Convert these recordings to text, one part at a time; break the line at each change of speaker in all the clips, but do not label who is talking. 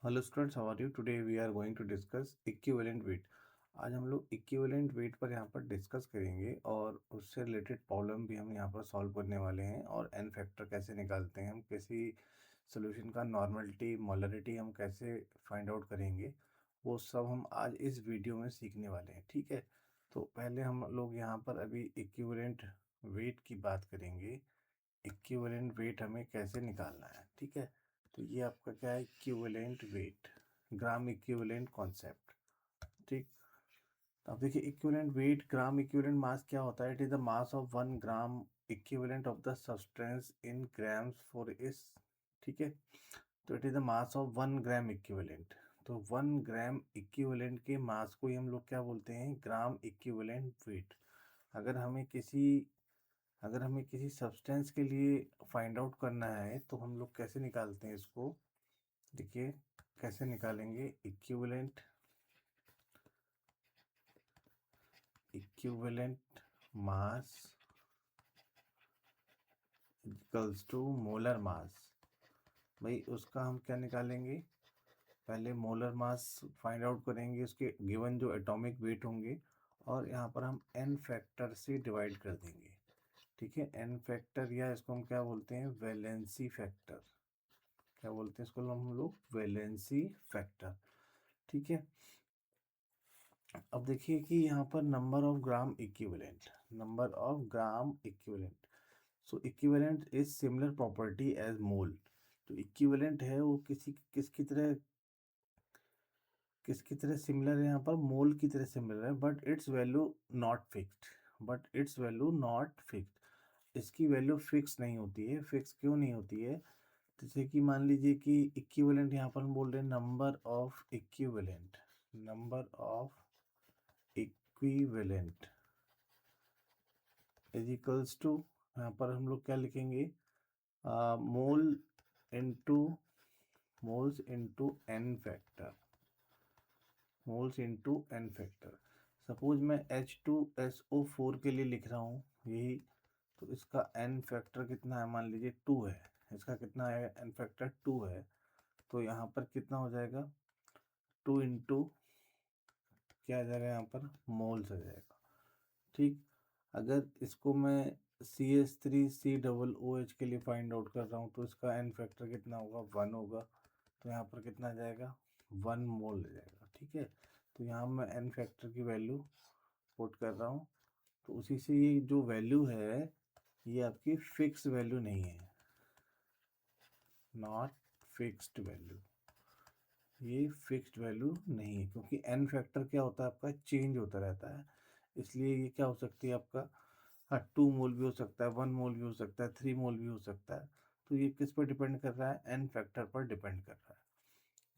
Hello students, how are you? Today we are going to discuss equivalent weight. आज हम लोग equivalent weight पर यहाँ पर डिस्कस करेंगे और उससे रिलेटेड प्रॉब्लम भी हम यहाँ पर सॉल्व करने वाले हैं। और एन फैक्टर कैसे निकालते हैं, हम किसी सोल्यूशन का नॉर्मलिटी मोलरिटी हम कैसे फाइंड आउट करेंगे, वो सब हम आज इस वीडियो में सीखने वाले हैं। ठीक है, तो पहले हम लोग यहाँ पर अभी इक्विवेलेंट वेट की बात करेंगे। इक्विवेलेंट वेट हमें कैसे निकालना है, ठीक है। तो ये आपका क्या है, equivalent weight, gram equivalent concept. ठीक, तो अब देखिए equivalent weight gram equivalent mass क्या होता है। It is the mass of 1 gram equivalent of the substance in grams for इस, ठीक है। तो it is the mass of 1 gram equivalent. तो 1 ग्राम इक्विवेलेंट के मास को ही हम लोग क्या बोलते हैं, ग्राम इक्विवेलेंट वेट। अगर हमें किसी अगर हमें किसी सब्सटेंस के लिए फाइंड आउट करना है तो हम लोग कैसे निकालते हैं इसको। देखिए कैसे निकालेंगे, equivalent mass equals to molar mass. भाई उसका हम क्या निकालेंगे, पहले मोलर मास फाइंड आउट करेंगे, उसके गिवन जो एटॉमिक वेट होंगे, और यहाँ पर हम एन फैक्टर से डिवाइड कर देंगे। ठीक है, एन फैक्टर, या इसको हम क्या बोलते हैं, वैलेंसी फैक्टर। क्या बोलते हैं इसको हम लोग, वैलेंसी फैक्टर। ठीक है, अब देखिए कि यहाँ पर number of gram equivalent, number of gram equivalent. So equivalent is similar property as mole. जो इक्विवेलेंट है वो किसकी तरह सिमिलर है, यहाँ पर मोल की तरह सिमिलर है, but it's value not fixed. इसकी वैल्यू फिक्स नहीं होती है। फिक्स क्यों नहीं होती है, जैसे कि मान लीजिए कि इक्विवेलेंट यहाँ पर हम बोल रहे हैं number of equivalent is equals to, यहाँ पर हम लोग क्या लिखेंगे, mole into moles into n factor, suppose मैं H2SO4 के लिए लिख रहा हूँ यही, तो इसका एन फैक्टर कितना है, मान लीजिए 2 है। इसका कितना है, एन फैक्टर 2 है। तो यहाँ पर कितना हो जाएगा, 2 इंटू क्या आ जाएगा, यहाँ पर मोल्स आ जाएगा। ठीक, अगर इसको मैं CH3COOH के लिए फाइंड आउट कर रहा हूँ तो इसका एन फैक्टर कितना होगा, 1 होगा। तो यहाँ पर कितना आ जाएगा, 1 मोल आ जाएगा। ठीक है, तो यहाँ मैं एन फैक्टर की वैल्यू पुट कर रहा हूँ। तो उसी से ये जो वैल्यू है ये आपकी फिक्स वैल्यू नहीं है, नॉट फिक्स्ड वैल्यू। ये फिक्स्ड वैल्यू नहीं है, क्योंकि एन फैक्टर क्या होता है आपका, चेंज होता रहता है। इसलिए ये क्या हो सकती है आपका, हाँ 2 मोल भी हो सकता है, 1 मोल भी हो सकता है, 3 मोल भी हो सकता है। तो ये किस पर डिपेंड कर रहा है, एन फैक्टर पर डिपेंड कर रहा है।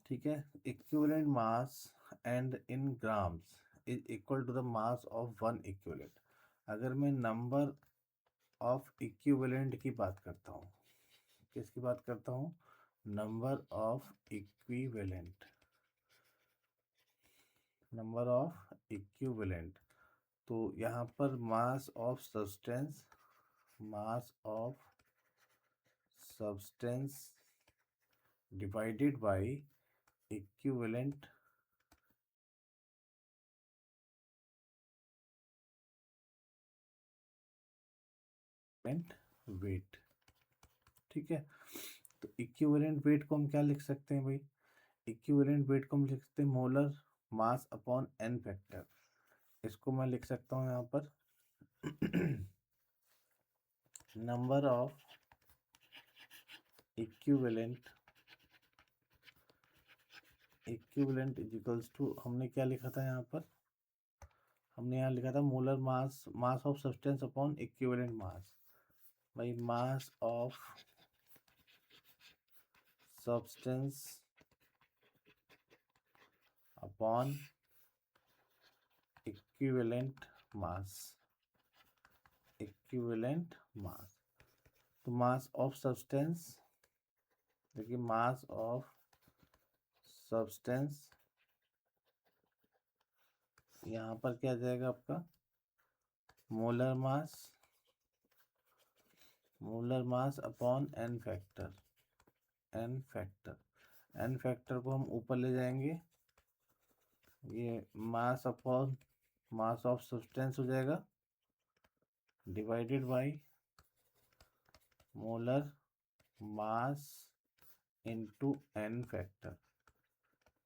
ठीक है, equivalent mass and in grams is equal to the mass of 1 equivalent. अगर मैं नंबर ऑफ इक्विवेलेंट की बात करता हूँ, किसकी बात करता हूँ, नंबर ऑफ इक्विवेलेंट, तो यहाँ पर मास of substance divided by equivalent weight. ठीक है, तो इक्विवेलेंट वेट को हम क्या लिख सकते हैं भाई, इक्विवेलेंट वेट को हम लिख सकते हैं molar mass upon n factor. इसको मैं लिख सकता हूँ यहाँ पर number of equivalent is equals to, हमने क्या लिखा था यहाँ पर, हमने यहाँ लिखा था molar mass of substance upon equivalent mass. भाई mass of substance upon equivalent mass. तो मास ऑफ सब्सटेंस, देखिए मास ऑफ सब्सटेंस यहाँ पर क्या आ जाएगा आपका, molar mass upon n factor. N factor को हम ऊपर ले जाएंगे, ये mass upon mass of substance हो जाएगा divided by molar mass into n factor,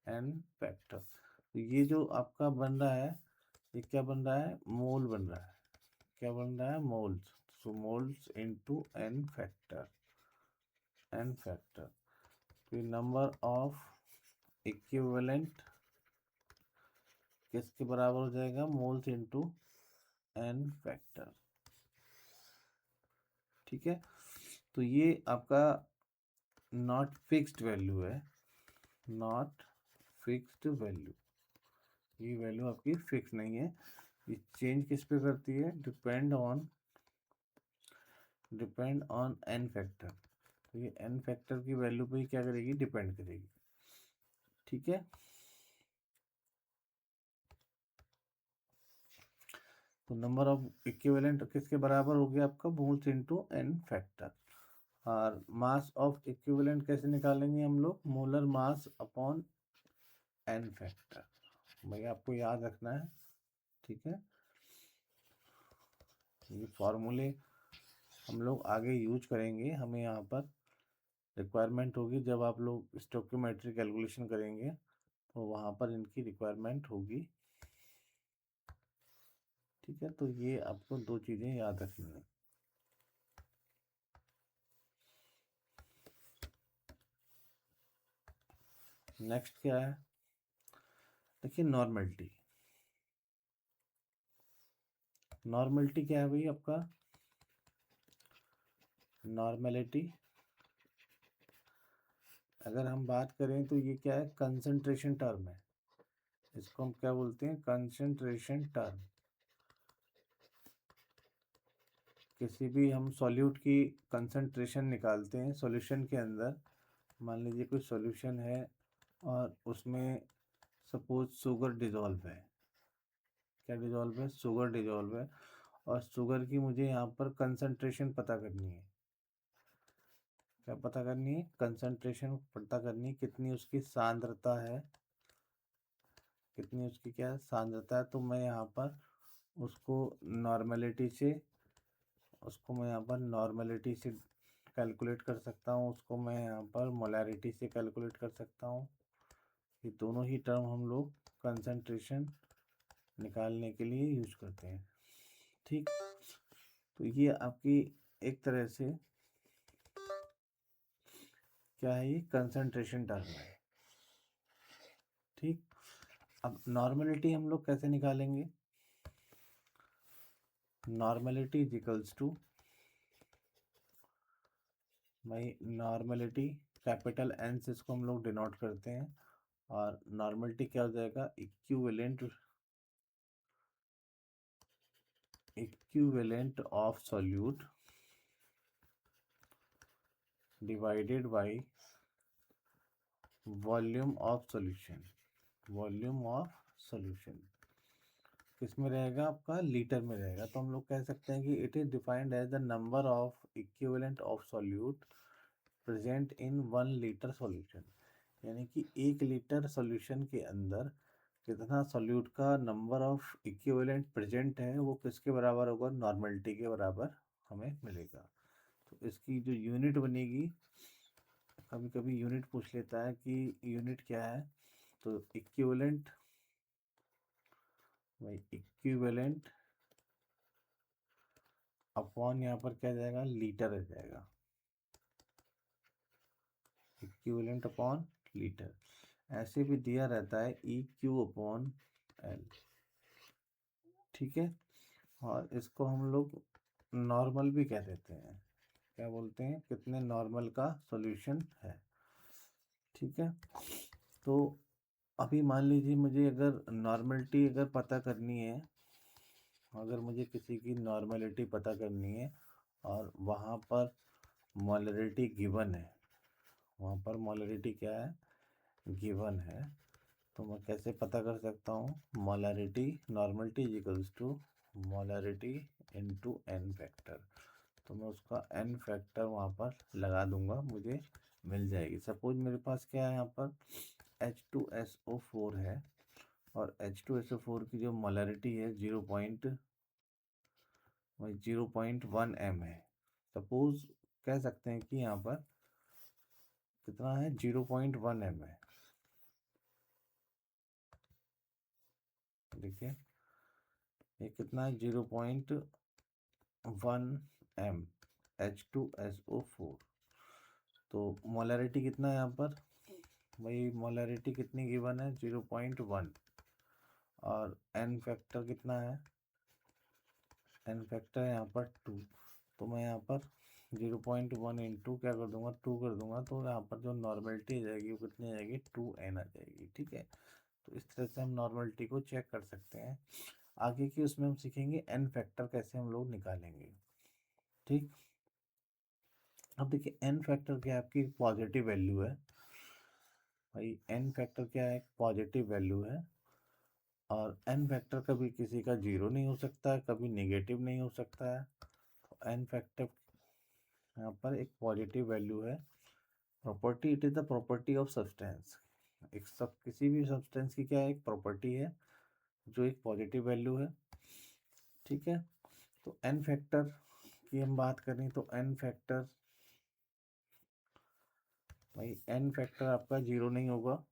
n factor. तो ये जो आपका बन रहा है, ये क्या बन रहा है, मोल बन रहा है। क्या बन रहा है, moles. So moles into n factor, n factor. फिर नंबर ऑफ इक्विवेलेंट किसके बराबर हो जाएगा, मोल्स इनटू एन फैक्टर। ठीक है, तो ये आपका नॉट फिक्स्ड वैल्यू है, नॉट फिक्स्ड वैल्यू। ये वैल्यू आपकी फिक्स नहीं है, ये चेंज किस पे करती है, डिपेंड ऑन एन फैक्टर। तो ये एन फैक्टर की वैल्यू पे ही क्या करेगी, डिपेंड करेगी। ठीक है, तो नंबर ऑफ इक्विवेलेंट किसके बराबर हो गया आपका, मोल्स इनटू एन फैक्टर। और मास ऑफ इक्विवेलेंट कैसे निकालेंगे हम लोग, molar mass upon n factor. भाई आपको याद रखना है। ठीक है, ये फॉर्मूले हम लोग आगे यूज करेंगे, हमें यहाँ पर रिक्वायरमेंट होगी जब आप लोग स्टोइकियोमेट्रिक कैलकुलेशन करेंगे, तो वहाँ पर इनकी रिक्वायरमेंट होगी। ठीक है, तो ये आपको दो चीज़ें याद रखनी है। नेक्स्ट क्या है, देखिए नॉर्मलिटी। नॉर्मलिटी क्या है भाई आपका, नॉर्मलिटी अगर हम बात करें तो ये क्या है, कंसंट्रेशन टर्म है। इसको हम क्या बोलते हैं, कंसंट्रेशन टर्म। किसी भी हम सॉल्यूट की कंसंट्रेशन निकालते हैं सॉल्यूशन के अंदर, मान लीजिए कोई सॉल्यूशन है और उसमें सपोज शुगर डिजॉल्व है, क्या डिजॉल्व है, शुगर डिजॉल्व है, और शुगर की मुझे यहाँ पर कंसंट्रेशन पता करनी है। क्या पता करनी है, कंसंट्रेशन पता करनी है, कितनी उसकी सांद्रता है, कितनी उसकी क्या सांद्रता है। तो मैं यहाँ पर उसको नॉर्मेलिटी से, उसको मैं यहाँ पर नॉर्मेलिटी से कैलकुलेट कर सकता हूँ, उसको मैं यहाँ पर मोलैरिटी से कैलकुलेट कर सकता हूँ। ये दोनों ही टर्म हम लोग कंसंट्रेशन निकालने के लिए यूज करते हैं। ठीक, तो ये आपकी एक तरह से क्या है, ये कंसंट्रेशन टर्म है। ठीक, अब नॉर्मेलिटी हम लोग कैसे निकालेंगे, नॉर्मेलिटी इज इक्वल्स टू, भाई नॉर्मेलिटी कैपिटल एन से इसको हम लोग डिनोट करते हैं, और नॉर्मेलिटी क्या हो जाएगा, equivalent of solute divided by volume of solution, volume of solution किस में रहेगा आपका, लीटर में रहेगा। तो हम लोग कह सकते हैं कि it is defined as the number of equivalent of solute present in 1 litre solution. यानी कि 1 लीटर सॉल्यूशन के अंदर कितना सॉल्यूट का नंबर ऑफ इक्विवेलेंट प्रेजेंट है, वो किसके बराबर होगा, नॉर्मलिटी के बराबर हमें मिलेगा। तो इसकी जो यूनिट बनेगी, कभी कभी यूनिट पूछ लेता है कि यूनिट क्या है, तो इक्विवेलेंट, भाई इक्विवेलेंट अपॉन यहाँ पर क्या जाएगा, लीटर आ जाएगा, इक्विवेलेंट अपॉन लीटर। ऐसे भी दिया रहता है ई क्यू अपॉन एल। ठीक है, और इसको हम लोग नॉर्मल भी कह देते हैं, क्या बोलते हैं, कितने नॉर्मल का सॉल्यूशन है। ठीक है, तो अभी मान लीजिए मुझे अगर नॉर्मलिटी अगर पता करनी है, अगर मुझे किसी की नॉर्मलिटी पता करनी है और वहाँ पर मोलरिटी गिवन है, वहाँ पर मोलरिटी क्या है, गिवन है, तो मैं कैसे पता कर सकता हूँ, molarity, normality is equals to molarity into n factor. तो मैं उसका एन फैक्टर वहाँ पर लगा दूंगा, मुझे मिल जाएगी। सपोज मेरे पास क्या है यहाँ पर H2SO4 है और H2SO4 की जो मोलरिटी है 0.1 है। सपोज कह सकते हैं कि यहाँ पर कितना है 0.1 है। देखिए ये कितना है 0.1 एम H2SO4। तो मोलरिटी कितना है यहाँ पर भाई, मोलरिटी कितनी गिवन है 0.1 और एन फैक्टर कितना है, एन फैक्टर है यहाँ पर 2। तो मैं यहाँ पर 0.1 इंटू क्या कर दूंगा 2 कर दूंगा, तो यहाँ पर जो नॉर्मलिटी आ जाएगी वो कितनी आ जाएगी 2n आ जाएगी। ठीक है, तो इस तरह से हम नॉर्मलिटी को चेक कर सकते हैं। आगे की उसमें हम सीखेंगे एन फैक्टर कैसे हम लोग निकालेंगे। ठीक, अब देखिए एन फैक्टर क्या है, आपकी पॉजिटिव वैल्यू है भाई। एन फैक्टर क्या है, पॉजिटिव वैल्यू है और एन फैक्टर कभी किसी का जीरो नहीं हो सकता है, कभी नेगेटिव नहीं हो सकता है। तो एन फैक्टर यहाँ पर एक पॉजिटिव वैल्यू है। Property, it is the property of substance. एक सब किसी भी सब्सटेंस की क्या है, एक प्रॉपर्टी है जो एक पॉजिटिव वैल्यू है। ठीक है, तो एन फैक्टर की हम बात करें तो एन फैक्टर भाई, एन फैक्टर आपका जीरो नहीं होगा।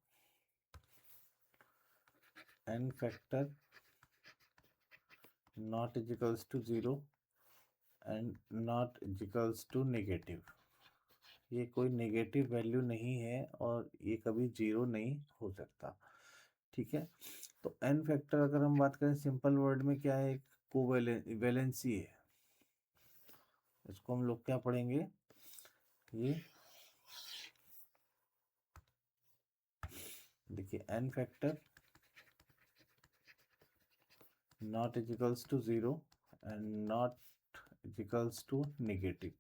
N factor not equals to zero and not equals to negative. ये कोई नेगेटिव वैल्यू नहीं है और ये कभी जीरो नहीं हो सकता। ठीक है, तो एन फैक्टर अगर हम बात करें सिंपल वर्ड में क्या है, एक कोवैलेंसी है। इसको हम लोग क्या पढ़ेंगे, ये देखिए n factor not equals to zero and not equals to negative.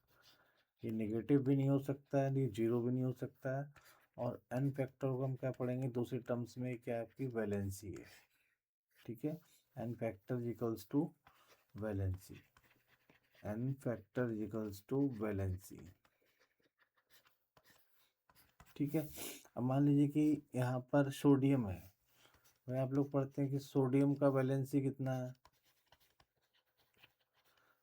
ये नेगेटिव भी नहीं हो सकता है, ये जीरो भी नहीं हो सकता है। और एन फैक्टर को हम क्या पढ़ेंगे दूसरे टर्म्स में, क्या है आपकी वैलेंसी है। ठीक है, n factor equals to valency, n factor equals to valency. ठीक है, अब मान लीजिए कि यहाँ पर सोडियम है, भाई आप लोग पढ़ते हैं कि सोडियम का वैलेंसी कितना है।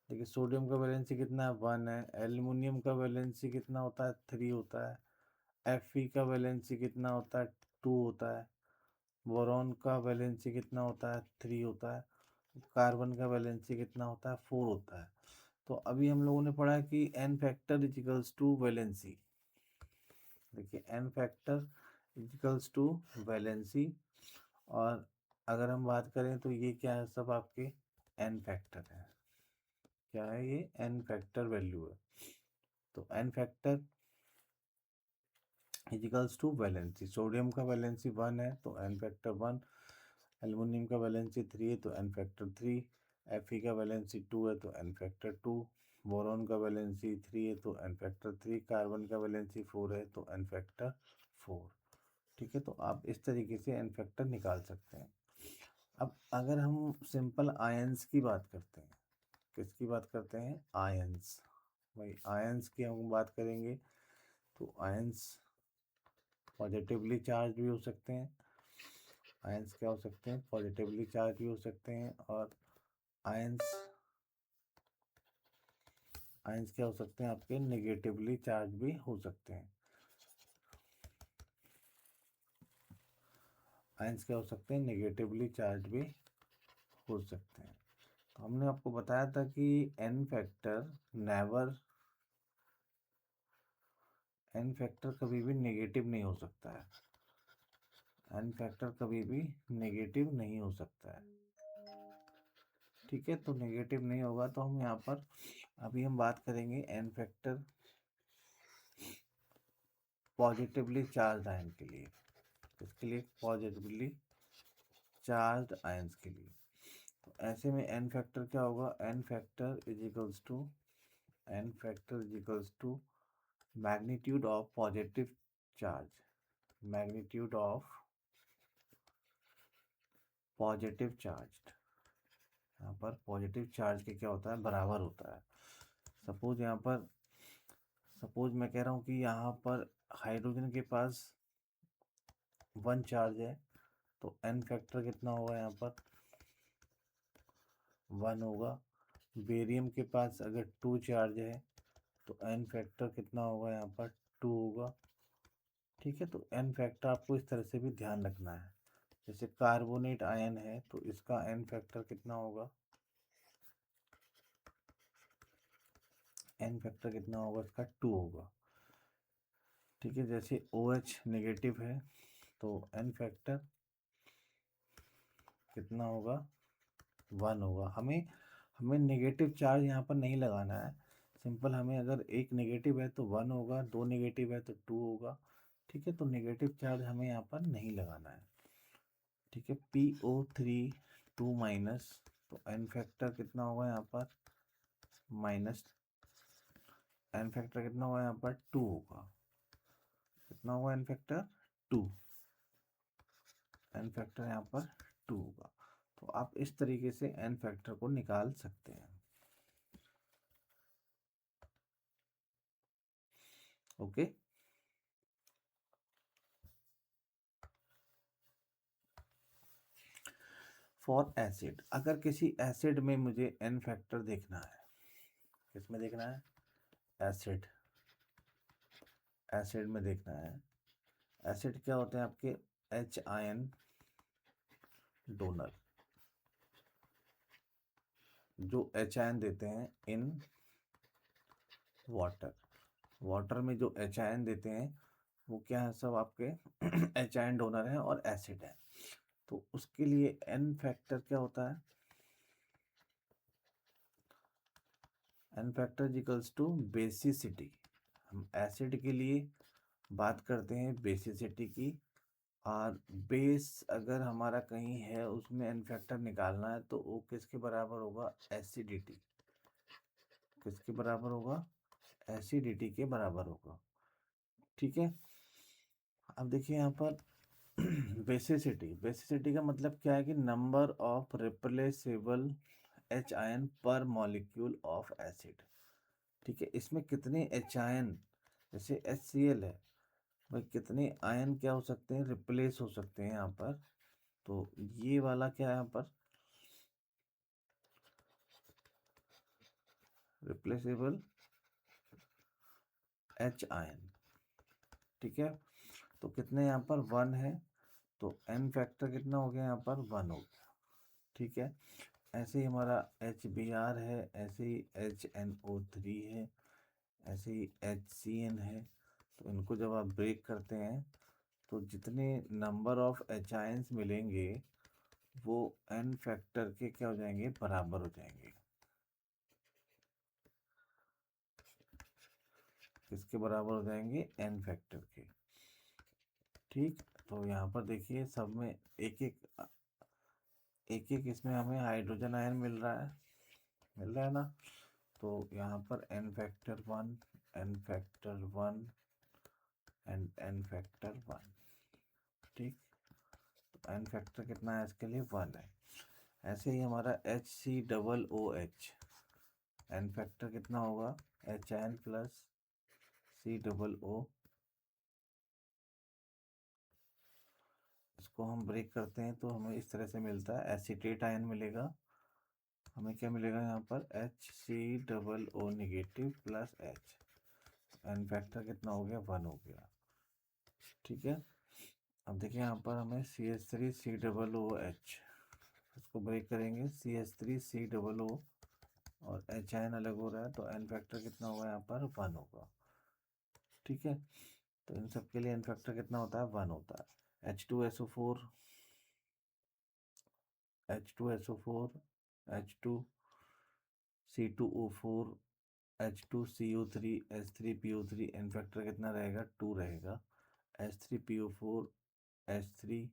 देखिए सोडियम का वैलेंसी कितना है 1 है। एल्युमिनियम का वैलेंसी कितना होता है 3 होता है। Fe का वैलेंसी कितना होता है 2 होता है। बोरॉन का वैलेंसी कितना होता है 3 होता है। कार्बन का वैलेंसी कितना होता है 4 होता है। तो अभी हम लोगों ने पढ़ा कि n factor equals to valency. देखिए n factor equals to valency, और अगर हम बात करें तो ये क्या है, सब आपके एन फैक्टर है। क्या है ये, एन फैक्टर वैल्यू है। तो n factor equals to valency, sodium का वैलेंसी 1 है तो एन फैक्टर 1, एल्युमिनियम का वैलेंसी 3 है तो एन फैक्टर 3, Fe का वैलेंसी 2 है तो एन फैक्टर 2, बोरॉन का वैलेंसी 3 है तो एन फैक्टर 3, कार्बन का वैलेंसी 4 है तो एन फैक्टर 4। ठीक है, तो आप इस तरीके से एन फैक्टर निकाल सकते हैं। अब अगर हम सिंपल आयंस की बात करते हैं, किसकी बात करते हैं, आयंस। भाई आयंस की हम बात करेंगे तो आयंस पॉजिटिवली चार्ज भी हो सकते हैं। आयंस क्या हो सकते हैं, पॉजिटिवली चार्ज भी हो सकते हैं। और आयंस आयंस क्या हो सकते हैं आपके, नेगेटिवली चार्ज भी हो सकते हैं। आयंस क्या हो सकते हैं, नेगेटिवली चार्ज भी हो सकते हैं। तो हमने आपको बताया था कि n factor never, n factor कभी भी नेगेटिव नहीं हो सकता है। एन फैक्टर कभी भी नेगेटिव नहीं हो सकता है। ठीक है, तो नेगेटिव नहीं होगा तो हम यहाँ पर अभी हम बात करेंगे n factor positively charge ion के लिए। इसके लिए पॉजिटिवली चार्ज आयंस के लिए, तो ऐसे में एन फैक्टर क्या होगा, n factor is equals to, n factor is equals to magnitude of positive charge, magnitude of positive charge. यहाँ पर पॉजिटिव चार्ज के क्या होता है, बराबर होता है। सपोज यहाँ पर, सपोज मैं कह रहा हूँ कि यहाँ पर हाइड्रोजन के पास 1 चार्ज है, तो n फैक्टर कितना होगा यहाँ पर 1 होगा। बेरियम के पास अगर 2 चार्ज है तो n फैक्टर कितना होगा यहाँ पर 2 होगा। ठीक है, तो n फैक्टर आपको इस तरह से भी ध्यान रखना है। जैसे कार्बोनेट आयन है तो इसका n फैक्टर कितना होगा, n फैक्टर कितना होगा इसका 2 होगा। ठीक है, जैसे OH नेगेटिव है तो n फैक्टर कितना होगा 1 होगा। हमें हमें नेगेटिव चार्ज यहाँ पर नहीं लगाना है। सिंपल, हमें अगर एक नेगेटिव है तो 1 होगा, 2 नेगेटिव है तो 2 होगा। ठीक है, तो नेगेटिव चार्ज हमें यहाँ पर नहीं लगाना है। ठीक है, PO3 2 माइनस, तो n फैक्टर कितना होगा यहाँ पर माइनस, n फैक्टर कितना होगा यहाँ पर 2 होगा। कितना होगा n फैक्टर 2, n फैक्टर यहाँ पर 2 होगा। तो आप इस तरीके से n फैक्टर को निकाल सकते हैं। ओके। फॉर एसिड, अगर किसी एसिड में मुझे n फैक्टर देखना है, किसमें देखना है, एसिड, एसिड में देखना है। एसिड क्या होते हैं आपके, H आयन डोनर, जो H आयन देते हैं इन वाटर। वाटर में जो H आयन देते हैं वो क्या है, सब आपके H आयन डोनर हैं और एसिड है। तो उसके लिए n फैक्टर क्या होता है, n factor equals to basicity. हम एसिड के लिए बात करते हैं बेसिसिटी की, और बेस अगर हमारा कहीं है उसमें n फैक्टर निकालना है तो वो किसके बराबर होगा, एसिडिटी। किसके बराबर होगा, एसिडिटी के बराबर होगा। ठीक है, अब देखिए यहाँ पर बेसिसिटी, बेसिसिटी का मतलब क्या है कि number of replaceable H ion पर मॉलिक्यूल ऑफ एसिड। ठीक है, इसमें कितने H आयन, जैसे HCl है भाई, कितने आयन क्या हो सकते हैं, रिप्लेस हो सकते हैं यहाँ पर। तो ये वाला क्या है यहाँ पर, रिप्लेसेबल H आयन। ठीक है, तो कितने यहाँ पर 1 है, तो n फैक्टर कितना हो गया यहाँ पर 1 हो गया। ठीक है, ऐसे ही हमारा HBr है, ऐसे ही HNO3 है, ऐसे ही HCN है। तो इनको जब आप ब्रेक करते हैं तो जितने नंबर ऑफ H आयन्स मिलेंगे वो n फैक्टर के क्या हो जाएंगे, बराबर हो जाएंगे। किसके बराबर हो जाएंगे, n फैक्टर के। ठीक, तो यहाँ पर देखिए सब में एक एक इसमें हमें हाइड्रोजन आयन मिल रहा है ना। तो यहाँ पर n factor 1, n factor 1 and n factor 1। ठीक, तो n फैक्टर कितना है इसके लिए 1 है। ऐसे ही हमारा HCOOH, n फैक्टर कितना होगा, H आयन प्लस COO। इसको हम ब्रेक करते हैं तो हमें इस तरह से मिलता है, एसीटेट आयन मिलेगा। हमें क्या मिलेगा यहाँ पर, HCOO negative plus H, n factor कितना हो गया, 1 हो गया। ठीक है, अब देखिए यहाँ पर हमें CH3COOH, इसको ब्रेक करेंगे, CH3COO और H आयन अलग हो रहा है तो एन फैक्टर कितना होगा यहाँ पर 1 होगा। ठीक है, तो इन सब के लिए एन फैक्टर कितना होता है, 1 होता है। H2SO4, H2SO4, H2C2O4, H2CO3, H3PO3, N factor कितना रहेगा, 2 रहेगा। H3PO4, H3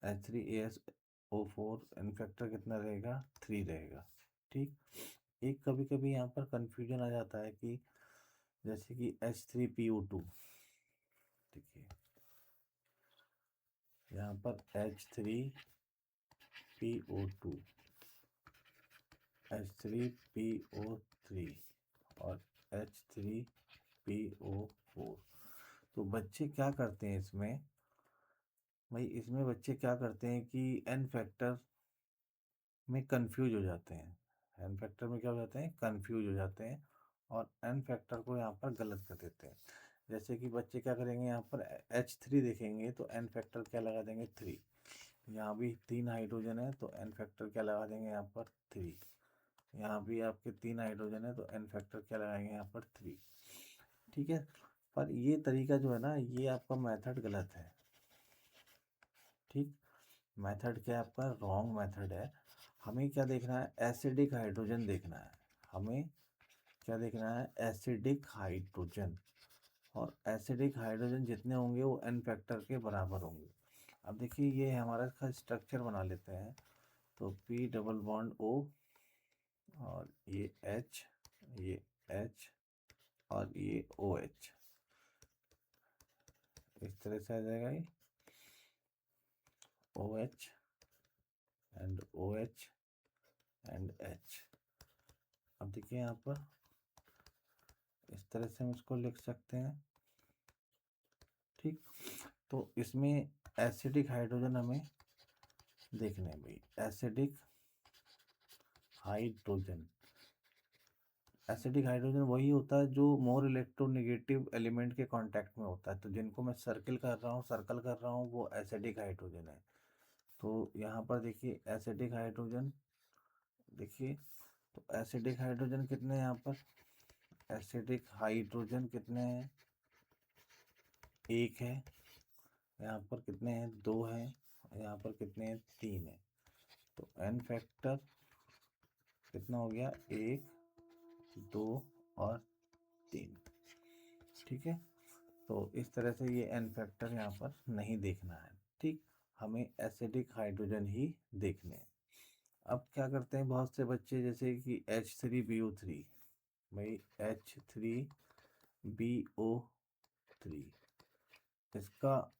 H3ASO4, N factor कितना रहेगा, 3 रहेगा। ठीक, एक कभी कभी यहाँ पर कंफ्यूजन आ जाता है कि जैसे कि H3PO2, देखिए यहाँ पर H3PO2, H3PO3 और H3 PO4। तो बच्चे क्या करते हैं इसमें, भाई इसमें बच्चे क्या करते हैं कि एन फैक्टर में कंफ्यूज हो जाते हैं। एन फैक्टर में क्या हो जाते हैं, कंफ्यूज हो जाते हैं, और एन फैक्टर को यहाँ पर गलत कर देते हैं। जैसे कि बच्चे क्या करेंगे, यहाँ पर H3 देखेंगे तो एन फैक्टर क्या लगा देंगे, 3। यहाँ भी 3 हाइड्रोजन है तो एन फैक्टर क्या लगा देंगे यहाँ पर, 3। यहाँ भी आपके 3 हाइड्रोजन है तो एन फैक्टर क्या लगाएंगे यहाँ पर, 3। ठीक है, पर ये तरीका जो है ना, ये आपका मेथड गलत है। ठीक, मेथड क्या है आपका, रॉन्ग मेथड है। हमें क्या देखना है, एसिडिक हाइड्रोजन देखना है। हमें क्या देखना है, एसिडिक हाइड्रोजन। और एसिडिक हाइड्रोजन जितने होंगे वो एन फैक्टर के बराबर होंगे। अब देखिए ये हमारा इसका स्ट्रक्चर बना लेते हैं। तो P डबल बॉन्ड O, और ये H, ये H, और ये OH, इस तरह से आ जाएगा ये OH and OH and H। अब देखिए यहाँ पर इस तरह से हम इसको लिख सकते हैं। ठीक, तो इसमें एसिडिक हाइड्रोजन हमें देखने हैं भाई, एसिडिक हाइड्रोजन। एसिडिक हाइड्रोजन वही होता है जो मोर इलेक्ट्रोनेगेटिव एलिमेंट के कांटेक्ट में होता है। तो जिनको मैं सर्कल कर रहा हूँ वो एसिडिक हाइड्रोजन है। तो यहाँ पर देखिए एसिडिक हाइड्रोजन, देखिए तो एसिडिक हाइड्रोजन कितने हैं यहाँ पर, एसिडिक हाइड्रोजन कितने हैं, 1 है। यहाँ पर कितने हैं, 2 हैं। यहाँ पर कितने हैं, 3 है। तो एन फैक्टर कितना हो गया, 1, 2 और 3। ठीक है, तो इस तरह से ये एन फैक्टर यहाँ पर नहीं देखना है। ठीक, हमें एसिडिक हाइड्रोजन ही देखने हैं। अब क्या करते हैं बहुत से बच्चे, जैसे कि H3BO3, भाई H3BO3, इसका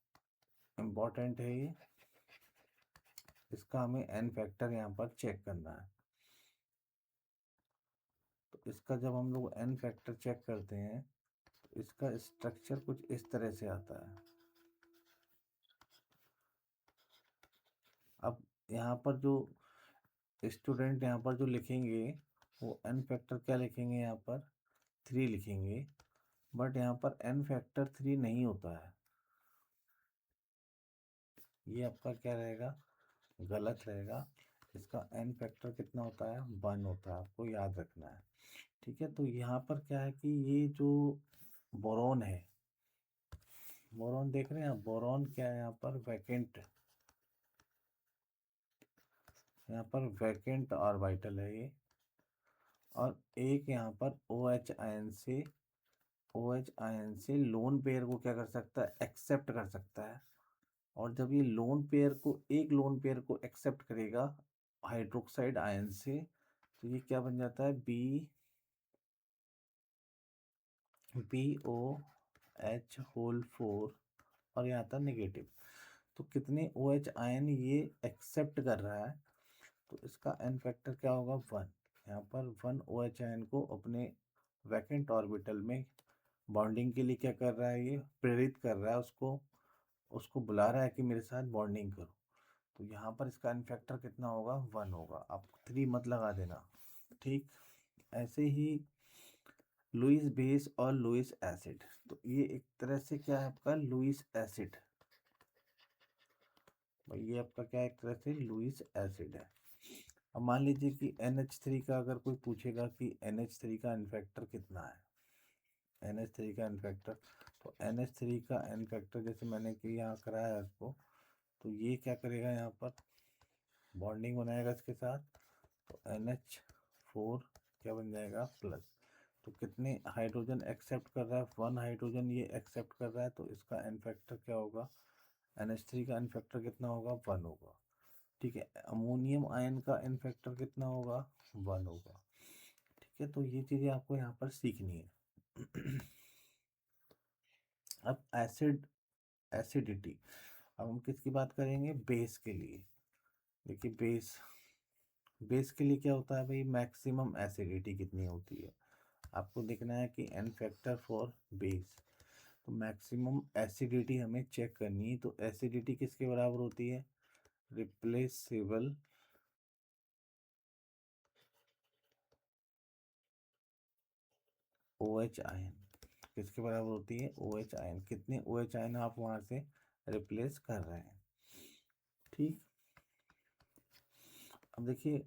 इम्पोर्टेंट है ये, इसका हमें एन फैक्टर यहाँ पर चेक करना है। तो इसका जब हम लोग एन फैक्टर चेक करते हैं तो इसका स्ट्रक्चर कुछ इस तरह से आता है। अब यहाँ पर जो स्टूडेंट यहाँ पर जो लिखेंगे वो एन फैक्टर क्या लिखेंगे, यहाँ पर 3 लिखेंगे, बट यहाँ पर एन फैक्टर 3 नहीं होता है। ये आपका क्या रहेगा, गलत रहेगा। इसका एन फैक्टर कितना होता है, 1 होता है, आपको याद रखना है। ठीक है, तो यहाँ पर क्या है कि ये जो बोरॉन है, बोरॉन देख रहे हैं आप, बोरॉन क्या है यहाँ पर, वैकेंट, यहाँ पर वैकेंट ऑर्बिटल है ये। और एक यहाँ पर OH आयन से लोन पेयर को क्या कर सकता है, एक्सेप्ट कर सकता है। और जब ये लोन पेयर को, एक लोन पेयर को एक्सेप्ट करेगा हाइड्रोक्साइड आयन से, तो ये क्या बन जाता है, BOH4, और यहाँ आता नेगेटिव। तो कितने OH आयन ये एक्सेप्ट कर रहा है, तो इसका एन फैक्टर क्या होगा, 1। यहाँ पर 1 OH आयन को अपने वैकेंट ऑर्बिटल में बॉन्डिंग के लिए क्या कर रहा है, ये प्रेरित कर रहा है, उसको उसको बुला रहा है कि मेरे साथ बॉन्डिंग करो। तो यहाँ पर इसका एन फैक्टर कितना होगा, 1 होगा। आप 3 मत लगा देना। ठीक, ऐसे ही लुईस बेस और लुईस एसिड, तो ये एक तरह से क्या है आपका, लुईस एसिड, भाई ये आपका क्या है, एक तरह से लुईस एसिड है। अब मान लीजिए कि NH3 का अगर कोई पूछेगा कि NH3 का एन फैक्टर कितना है, NH3 का एन फैक्टर, तो NH3 का एन फैक्टर जैसे मैंने कि यहाँ कराया है इसको, तो ये क्या करेगा, यहाँ पर बॉन्डिंग बनाएगा इसके साथ, तो NH4 क्या बन जाएगा, प्लस। तो कितने हाइड्रोजन एक्सेप्ट कर रहा है, 1 हाइड्रोजन ये एक्सेप्ट कर रहा है, तो इसका एन फैक्टर क्या होगा, NH3 का एन फैक्टर कितना होगा, 1 होगा। ठीक है, अमोनियम आयन का एन फैक्टर कितना होगा, 1 होगा। ठीक है, तो ये चीज़ें आपको यहाँ पर सीखनी है। अब एसिडिटी, अब हम किसकी बात करेंगे, बेस के लिए। देखिए बेस, बेस के लिए क्या होता है भाई, मैक्सिमम एसिडिटी कितनी होती है। आपको देखना है कि n फैक्टर फॉर बेस। तो मैक्सिमम एसिडिटी हमें चेक करनी है। तो एसिडिटी किसके बराबर होती है? Replaceable OH ion. किसके बराबर होती है? OH ion. कितने OH आयन आप वहां से रिप्लेस कर रहे हैं? ठीक। अब देखिए,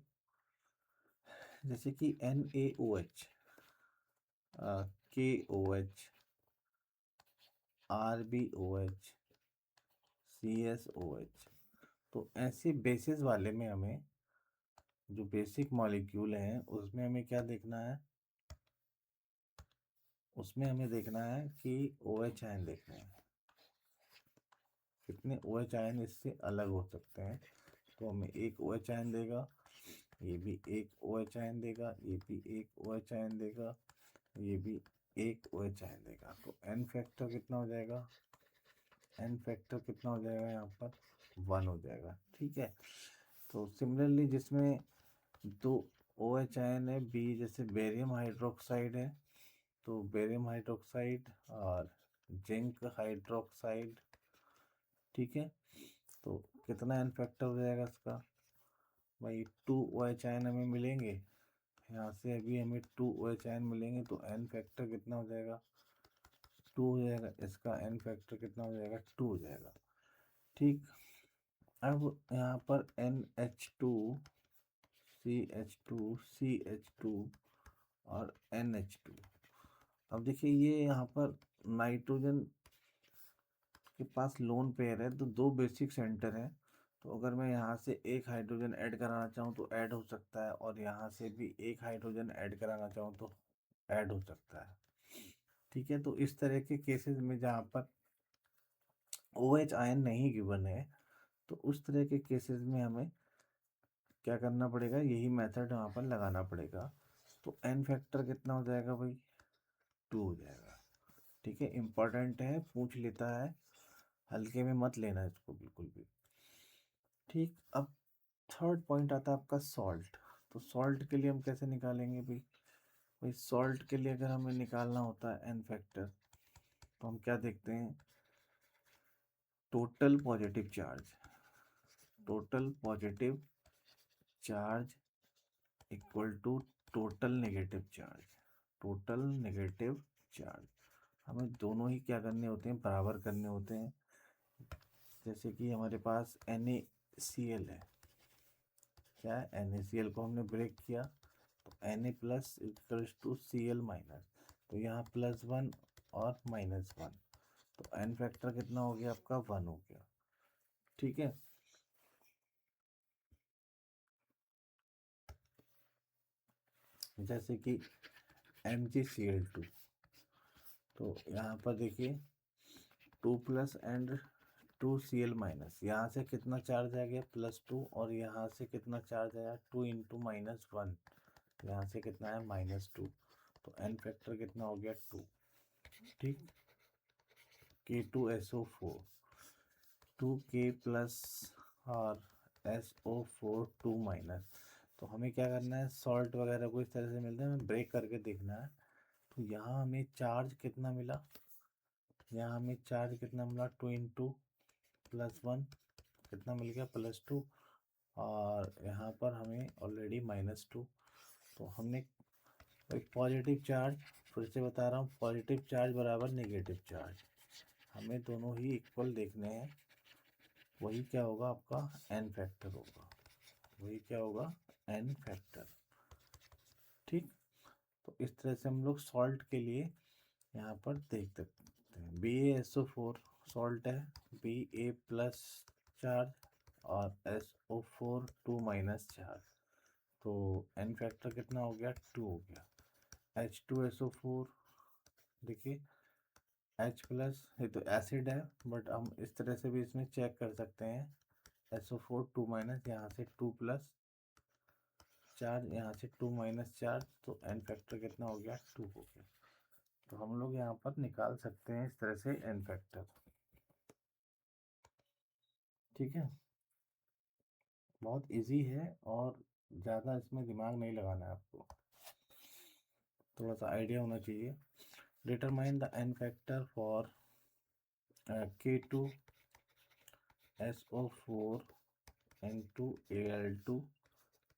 जैसे कि NaOH, KOH, RbOH, CSOH, तो ऐसे बेसिस वाले में हमें जो बेसिक मॉलिक्यूल हैं उसमें हमें क्या देखना है? उसमें हमें देखना है कि OH आयन देखना है, कितने OH आयन इससे अलग हो सकते हैं। तो हमें एक OH आयन देगा, ये भी एक OH आयन देगा, ये भी एक OH आयन देगा, ये भी एक OH आयन देगा। तो n फैक्टर कितना हो जाएगा? n फैक्टर कितना हो जाएगा? यहाँ पर 1 हो जाएगा। ठीक है। तो सिमिलरली जिसमें दो OH आयन है, बी जैसे बेरियम हाइड्रोक्साइड है, तो बेरियम हाइड्रोक्साइड और जिंक हाइड्रोक्साइड। ठीक है। तो कितना n फैक्टर हो जाएगा इसका? भाई 2 OH आयन हमें मिलेंगे, यहाँ से अभी हमें 2 OH आयन मिलेंगे, तो n फैक्टर कितना हो जाएगा? 2 हो जाएगा। इसका n फैक्टर कितना हो जाएगा? 2 हो जाएगा। ठीक। अब यहाँ पर NH2, CH2, CH2 और NH2। अब देखिए, ये यहाँ पर नाइट्रोजन के पास लोन पेयर है, तो दो बेसिक सेंटर हैं। तो अगर मैं यहाँ से एक हाइड्रोजन ऐड कराना चाहूँ तो ऐड हो सकता है, और यहाँ से भी एक हाइड्रोजन ऐड कराना चाहूँ तो ऐड हो सकता है। ठीक है। तो इस तरह के केसेस में जहाँ पर OH आयन नहीं गिवन है, तो उस तरह के केसेस में हमें क्या करना पड़ेगा? यही मेथड वहाँ पर लगाना पड़ेगा। तो n फैक्टर कितना हो जाएगा भाई? 2 हो जाएगा। ठीक है, इम्पोर्टेंट है, पूछ लेता है, हल्के में मत लेना इसको बिल्कुल भी। ठीक। अब थर्ड पॉइंट आता है आपका सॉल्ट। तो सॉल्ट के लिए हम कैसे निकालेंगे भाई? भाई सॉल्ट के लिए अगर हमें निकालना होता है n फैक्टर, तो हम क्या देखते हैं? Total positive charge, total positive charge equal to total negative charge, total negative charge. हमें दोनों ही क्या करने होते हैं? बराबर करने होते हैं। जैसे कि हमारे पास NaCl है, क्या है? NaCl को हमने ब्रेक किया, तो Na plus equals to Cl minus, तो यहाँ +1 और -1, तो n फैक्टर कितना हो गया आपका? 1 हो गया। ठीक है। जैसे कि MgCl2, तो यहाँ पर देखिए 2 प्लस एंड 2Cl माइनस, यहाँ से कितना चार्ज आ गया? +2, और यहाँ से कितना चार्ज आया? 2 इंटू -1, यहाँ से कितना है? -2, तो n फैक्टर कितना हो गया? 2। ठीक। K2SO4, 2K प्लस और SO4 2 माइनस। तो हमें क्या करना है? सॉल्ट वगैरह को इस तरह से मिलता है, हमें ब्रेक करके देखना है। तो यहाँ हमें चार्ज कितना मिला? यहाँ हमें चार्ज कितना मिला? 2 इंटू +1, कितना मिल गया? +2, और यहाँ पर हमें ऑलरेडी -2। तो हमने एक पॉजिटिव चार्ज, फिर से बता रहा हूँ, पॉजिटिव चार्ज बराबर नेगेटिव चार्ज, हमें दोनों ही इक्वल देखने हैं। वही क्या होगा? आपका n फैक्टर होगा। वही क्या होगा? n factor. ठीक। तो इस तरह से हम लोग सॉल्ट के लिए यहाँ पर देख सकते हैं। BaSO4 सॉल्ट है, Ba प्लस चार्ज और SO4 2 माइनस चार्ज, तो n फैक्टर कितना हो गया? 2 हो गया। H2SO4, देखिए H प्लस, ये तो एसिड है, बट हम इस तरह से भी इसमें चेक कर सकते हैं। SO4 2 माइनस, यहाँ से 2 प्लस चार्ज, यहाँ से 2 माइनस चार्ज, तो n फैक्टर कितना हो गया? 2 हो गया। तो हम लोग यहाँ पर निकाल सकते हैं इस तरह से n फैक्टर। ठीक है, बहुत इजी है और ज़्यादा इसमें दिमाग नहीं लगाना है आपको। थोड़ा सा आइडिया होना चाहिए। Determine the n factor for K2 SO4 into Al2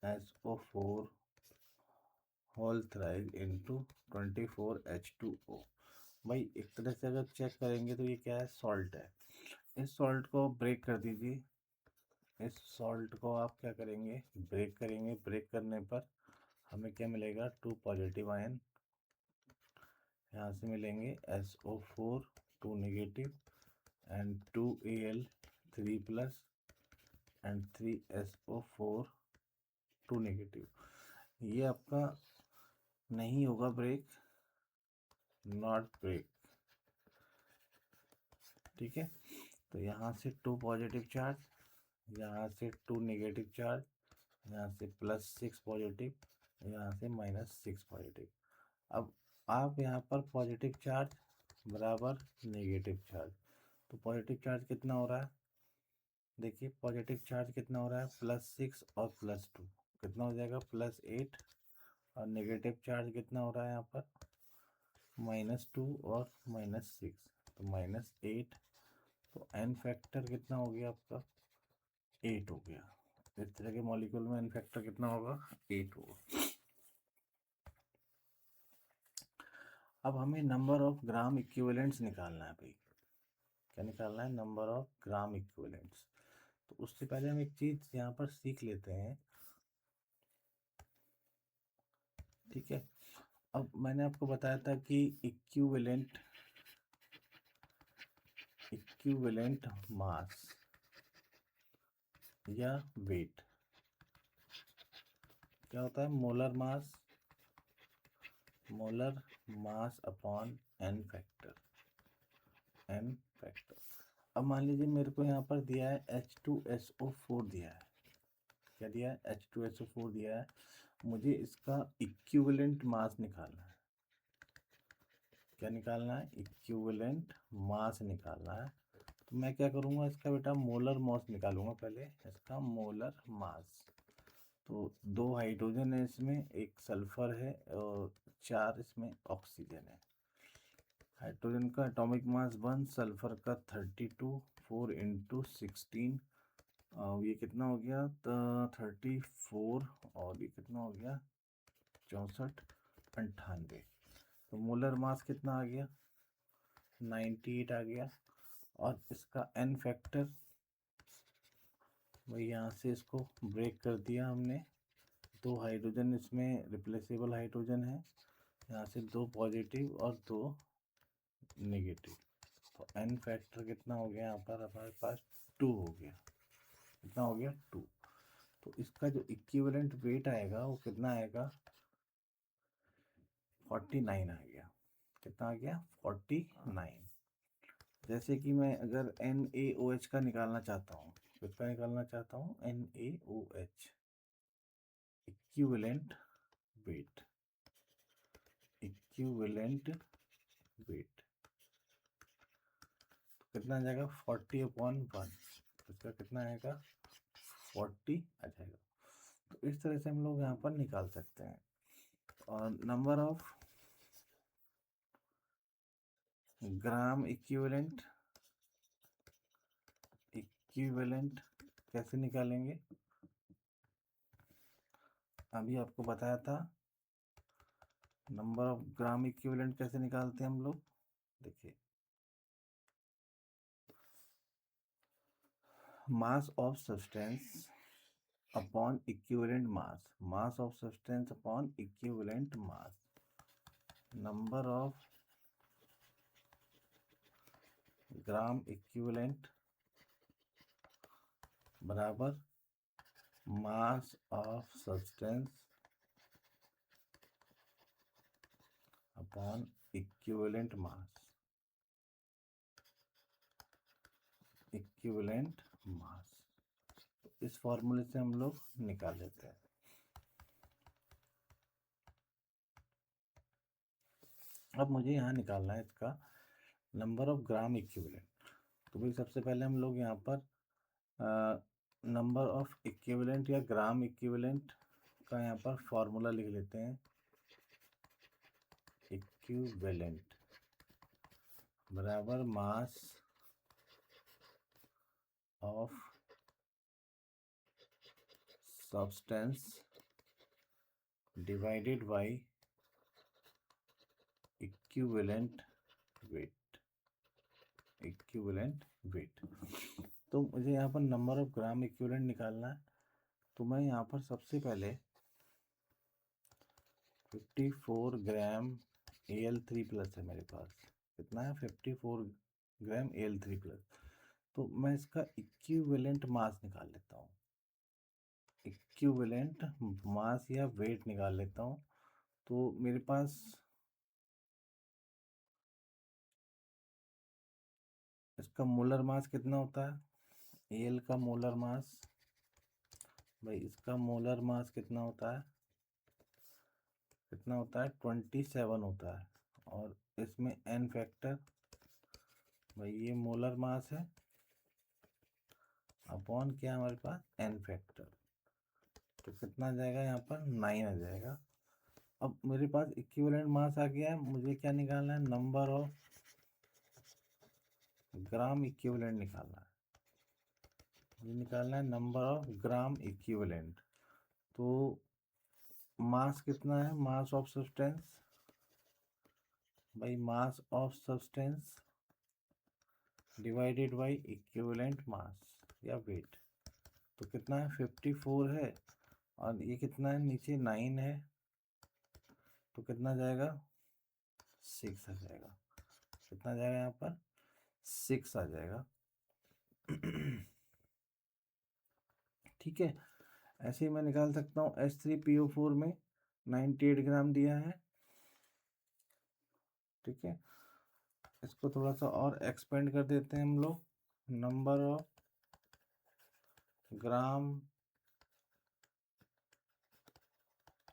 SO4 whole thrice into 24H2O। भाई एक तरह से अगर चेक करेंगे तो ये क्या है, सॉल्ट है। इस सॉल्ट को ब्रेक कर दीजिए। इस सॉल्ट को आप क्या करेंगे, ब्रेक करेंगे। ब्रेक करने पर हमें क्या मिलेगा, 2 पॉजिटिव आयन यहाँ से मिलेंगे, SO4 2 negative and 2Al 3 plus and 3SO4 2 negative. ये आपका नहीं होगा ब्रेक, नॉट ब्रेक। ठीक है, तो यहाँ से 2 पॉजिटिव चार्ज, यहाँ से 2 नेगेटिव चार्ज, यहाँ से +6 पॉजिटिव, यहाँ से -6 पॉजिटिव। अब आप यहाँ पर पॉजिटिव चार्ज बराबर नेगेटिव चार्ज, तो पॉजिटिव चार्ज कितना हो रहा है, देखिए पॉजिटिव चार्ज कितना हो रहा है, +6 और +2 कितना हो जाएगा, +8। और नेगेटिव चार्ज कितना हो रहा है यहाँ पर, -2 और -6, तो -8। तो एन फैक्टर कितना हो गया आपका, 8 हो गया। इस तरह के मॉलिक्यूल में एन फैक्टर कितना होगा, 8 होगा। अब हमें नंबर ऑफ ग्राम इक्विवेलेंट्स निकालना है भाई। क्या निकालना है, नंबर ऑफ ग्राम इक्विवेलेंट्स। तो उससे पहले हम एक चीज यहाँ पर सीख लेते हैं। ठीक है, अब मैंने आपको बताया था कि इक्विवेलेंट मास या वेट क्या होता है, molar mass upon n factor. अब मान लीजिए मेरे को यहाँ पर दिया है H2SO4 दिया है। क्या दिया है, H2SO4 दिया है। मुझे इसका इक्विवेलेंट मास निकालना है। क्या निकालना है, इक्विवेलेंट मास निकालना है। तो मैं क्या करूँगा, इसका बेटा मोलर मास निकालूंगा पहले, इसका मोलर मास। तो 2 हाइड्रोजन है इसमें, एक सल्फर है और 4 इसमें ऑक्सीजन है। हाइड्रोजन का एटॉमिक मास 1, सल्फर का 32, 4 × 16, ये कितना हो गया, 34, और ये कितना हो गया, 64, 98। तो मोलर मास कितना आ गया, 98 आ गया। और इसका एन फैक्टर, वही यहाँ से इसको ब्रेक कर दिया हमने। 2 हाइड्रोजन इसमें रिप्लेसेबल हाइड्रोजन है, यहाँ से 2 पॉजिटिव और 2 नेगेटिव। तो एन फैक्टर कितना हो गया यहाँ पर हमारे पास, 2 हो गया। कितना हो गया, 2। तो इसका जो इक्विवेलेंट वेट आएगा वो कितना आएगा, 49 आ गया। कितना आ गया, 49। जैसे कि मैं अगर NaOH का निकालना चाहता हूँ, किसका निकालना चाहता हूँ, NaOH इक्विवेलेंट वेट, कितना आ जाएगा, 40/1। इसका कितना आएगा, 40 आ जाएगा। तो इस तरह से हम लोग यहाँ पर निकाल सकते हैं। और नंबर ऑफ ग्राम इक्विवेलेंट कैसे निकालेंगे, अभी आपको बताया था। नंबर ऑफ ग्राम इक्विवेलेंट कैसे निकालते हैं हम लोग, देखिए mass of substance upon equivalent mass of substance upon equivalent mass, number of gram equivalent बराबर mass of substance upon equivalent mass. तो इस फॉर्मूले से हम लोग निकाल लेते हैं। अब मुझे यहाँ निकालना है इसका नंबर ऑफ ग्राम इक्विवेलेंट। तो भाई सबसे पहले हम लोग यहाँ पर नंबर ऑफ इक्विवेलेंट या ग्राम इक्विवेलेंट का यहाँ पर फॉर्मूला लिख लेते हैं। इक्विवेलेंट बराबर mass of substance divided by equivalent weight. Equivalent weight, तो मुझे यहाँ पर नंबर ऑफ ग्राम इक्विवेलेंट निकालना है। तो मैं यहाँ पर सबसे पहले 54 ग्राम Al3+ है मेरे पास। कितना है? 54 ग्राम Al3+। तो मैं इसका इक्विवेलेंट मास निकाल लेता हूँ। इक्विवेलेंट मास या वेट निकाल लेता हूँ। तो मेरे पास इसका मोलर मास कितना होता है? एल का मोलर मास, भाई इसका मोलर मास कितना होता है? कितना होता है? 27 होता है। और इसमें एन फैक्टर, भाई ये मोलर मास है अपॉन क्या हमारे पास? N factor. तो कितना आ जाएगा यहाँ पर? 9 आ जाएगा। अब मेरे पास इक्विवेलेंट मास आ गया है, मुझे क्या निकालना है? नंबर ऑफ ग्राम इक्विवेलेंट निकालना है। ये निकालना है नंबर ऑफ ग्राम इक्विवेलेंट। तो मास कितना है? मास ऑफ सब्सटेंस, भाई mass of substance divided by equivalent mass या वेट। तो कितना है? 54 है और ये कितना है? नीचे 9 है। तो कितना जाएगा? 6 आ जाएगा। कितना जाएगा यहाँ पर? 6 आ जाएगा। ठीक है, ऐसे ही मैं निकाल सकता हूँ। H3PO4 में 98 ग्राम दिया है। ठीक है, इसको थोड़ा सा और एक्सपेंड कर देते हैं हम लोग। Number of gram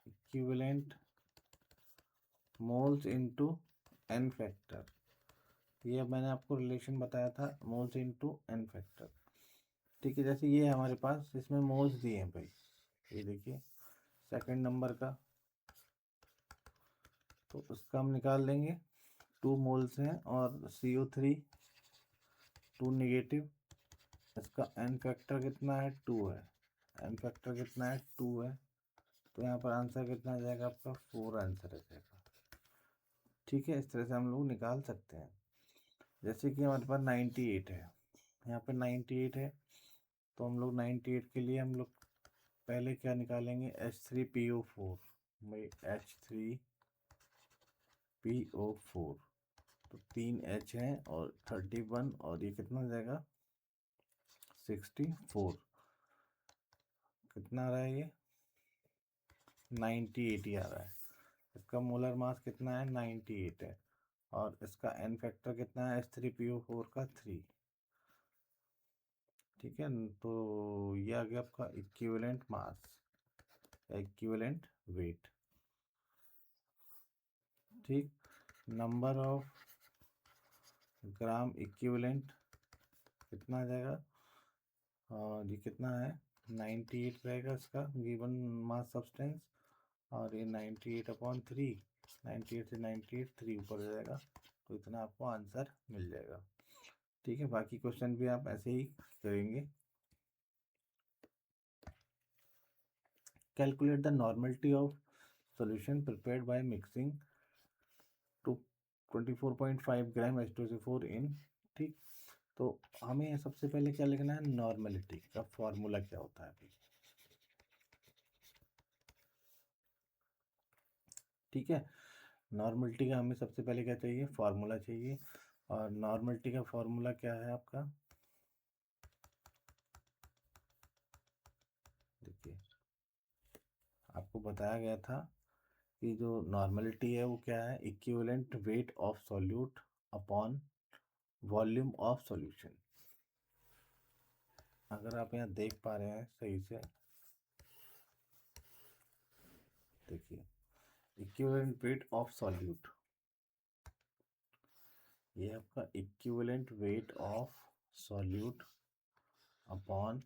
equivalent moles into n factor. ये मैंने आपको रिलेशन बताया था, मोल्स इनटू एन फैक्टर। ठीक है, जैसे ये हमारे पास इसमें मोल्स दिए हैं भाई, ये देखिए सेकंड नंबर का, तो उसका हम निकाल लेंगे। 2 मोल्स हैं और CO3 2 नेगेटिव। इसका एन फैक्टर कितना है? 2 है। एन फैक्टर कितना है? 2 है। तो यहाँ पर आंसर कितना आ जाएगा आपका? 4 आंसर आ जाएगा। ठीक है, इस तरह से हम लोग निकाल सकते हैं। जैसे कि हमारे पास 98 है, यहाँ पर 98 है, तो हम लोग 98 के लिए हम लोग पहले क्या निकालेंगे? H3PO4, भाई H3PO4। तो 3 H हैं और 31, और ये कितना हो जाएगा? 64। कितना आ रहा है ये? 98 आ रहा है। इसका मोलर मास कितना है? 98 है। और इसका एन फैक्टर कितना है? H3PO4 का 3। ठीक है, तो ये आ गया आपका इक्विवेलेंट मास या इक्विवेलेंट वेट। ठीक, नंबर ऑफ ग्राम इक्विवेलेंट कितना आ जाएगा? और ये कितना है? 98 रहेगा इसका गिवन मास सब्सटेंस, और ये 98/3, 98 से 98 3 ऊपर हो जाएगा। तो इतना आपको आंसर मिल जाएगा। ठीक है, बाकी क्वेश्चन भी आप ऐसे ही करेंगे। Calculate the normality of solution prepared by mixing 24.5 gram H2SO4 इन। ठीक, तो हमें सबसे पहले क्या लिखना है? नॉर्मलिटी का फॉर्मूला क्या होता है अभी। ठीक है, नॉर्मलिटी का हमें सबसे पहले क्या चाहिए? फॉर्मूला चाहिए। और नॉर्मलिटी का फॉर्मूला क्या है आपका? देखिए, आपको बताया गया था कि जो नॉर्मलिटी है वो क्या है? Equivalent weight of solute upon volume of solution. अगर आप यहाँ देख पा रहे हैं सही से, देखिए इक्विवेलेंट वेट ऑफ सॉल्यूट, ये आपका equivalent weight of solute upon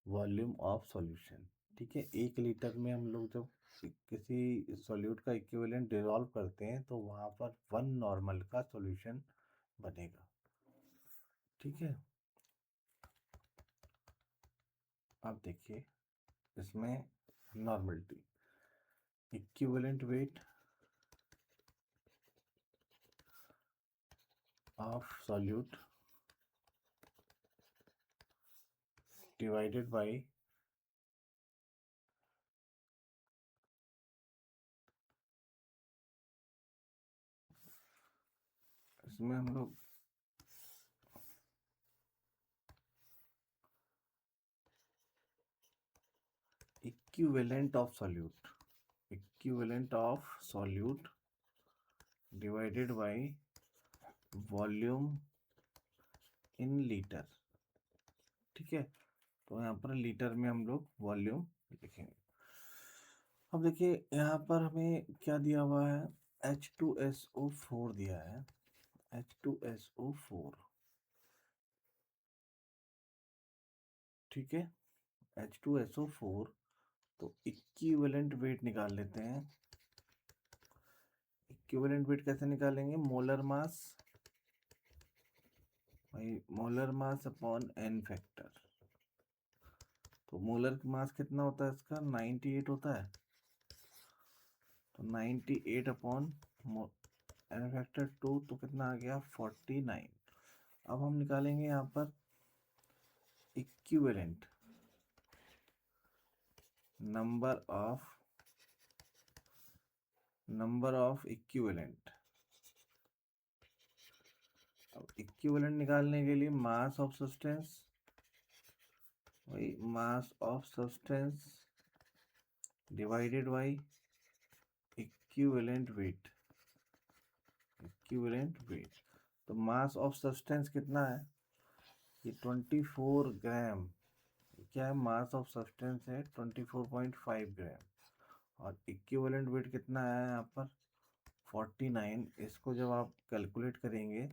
volume of solution. ठीक है, 1 लीटर में हम लोग जब किसी सॉल्यूट का इक्विवेलेंट डिसॉल्व करते हैं तो वहाँ पर 1 नॉर्मल का सॉल्यूशन बनेगा। ठीक है, अब देखिए इसमें normality, equivalent weight of solute divided by इसमें हम लोग equivalent of solute divided by volume in litre. ठीक है, तो यहाँ पर लीटर में हम लोग वॉल्यूम लिखेंगे। अब देखिए यहाँ पर हमें क्या दिया हुआ है, H2SO4 दिया है, H2SO4। ठीक है, H2SO4, तो इक्विवेलेंट वेट निकाल लेते हैं। इक्विवेलेंट वेट कैसे निकालेंगे, मोलर मास, भाई molar mass upon n factor. तो मोलर मास कितना होता है इसका, 98 होता है, तो 98 अपॉन एन फैक्टर 2, तो कितना आ गया 49। अब हम निकालेंगे यहाँ पर इक्विवेलेंट नंबर ऑफ इक्विवेलेंट। अब इक्विवेलेंट निकालने के लिए मास ऑफ सब्सटेंस, वही मास of substance divided by equivalent weight. तो मास ऑफ सब्सटेंस कितना है, ये 24 ग्राम। क्या है, मास ऑफ सब्सटेंस है 24.5 ग्राम, और इक्विवेलेंट वेट कितना है यहाँ पर 49। इसको जब आप कैलकुलेट करेंगे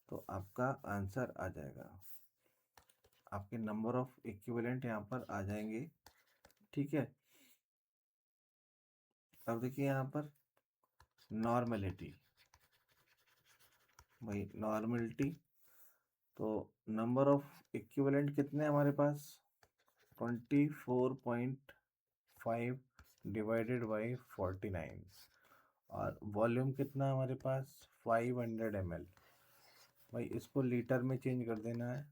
तो आपका आंसर आ जाएगा, आपके नंबर ऑफ इक्विवेलेंट यहाँ पर आ जाएंगे। ठीक है, अब देखिए यहाँ पर नॉर्मलिटी, भाई नॉर्मलिटी, तो नंबर ऑफ इक्विवेलेंट कितने हमारे पास 24.5 डिवाइडेड बाई 49, और वॉल्यूम कितना हमारे पास 500 ml। भाई इसको लीटर में चेंज कर देना है,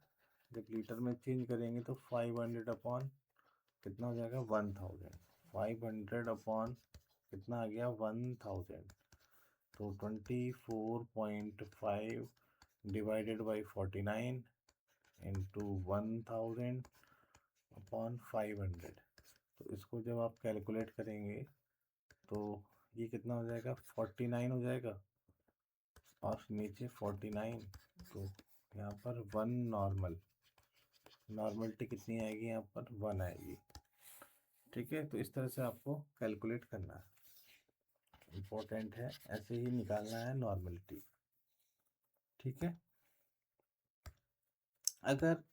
जब लीटर में चेंज करेंगे तो 500 अपॉन कितना हो जाएगा 1000, 500 अपॉन कितना आ गया 1000, तो 24.5 डिवाइडेड बाई 49 इंटू 1000 अपॉन 500। तो इसको जब आप कैलकुलेट करेंगे तो ये कितना हो जाएगा 49 हो जाएगा, और नीचे 49, तो यहाँ पर 1 नॉर्मलिटी कितनी आएगी, यहाँ पर 1 आएगी। ठीक है, तो इस तरह से आपको कैलकुलेट करना है, इम्पोर्टेंट है, ऐसे ही निकालना है नॉर्मलिटी। ठीक है, अगर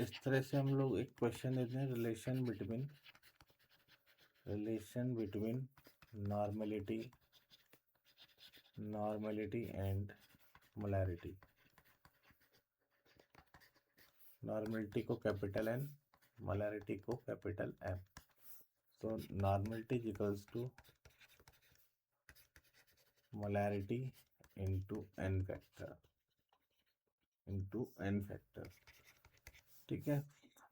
इस तरह से हम लोग एक क्वेश्चन देते हैं, relation between normality and molarity. Normality को कैपिटल N, मोलैरिटी को कैपिटल M। तो normality is equals to molarity into n factor. ठीक है,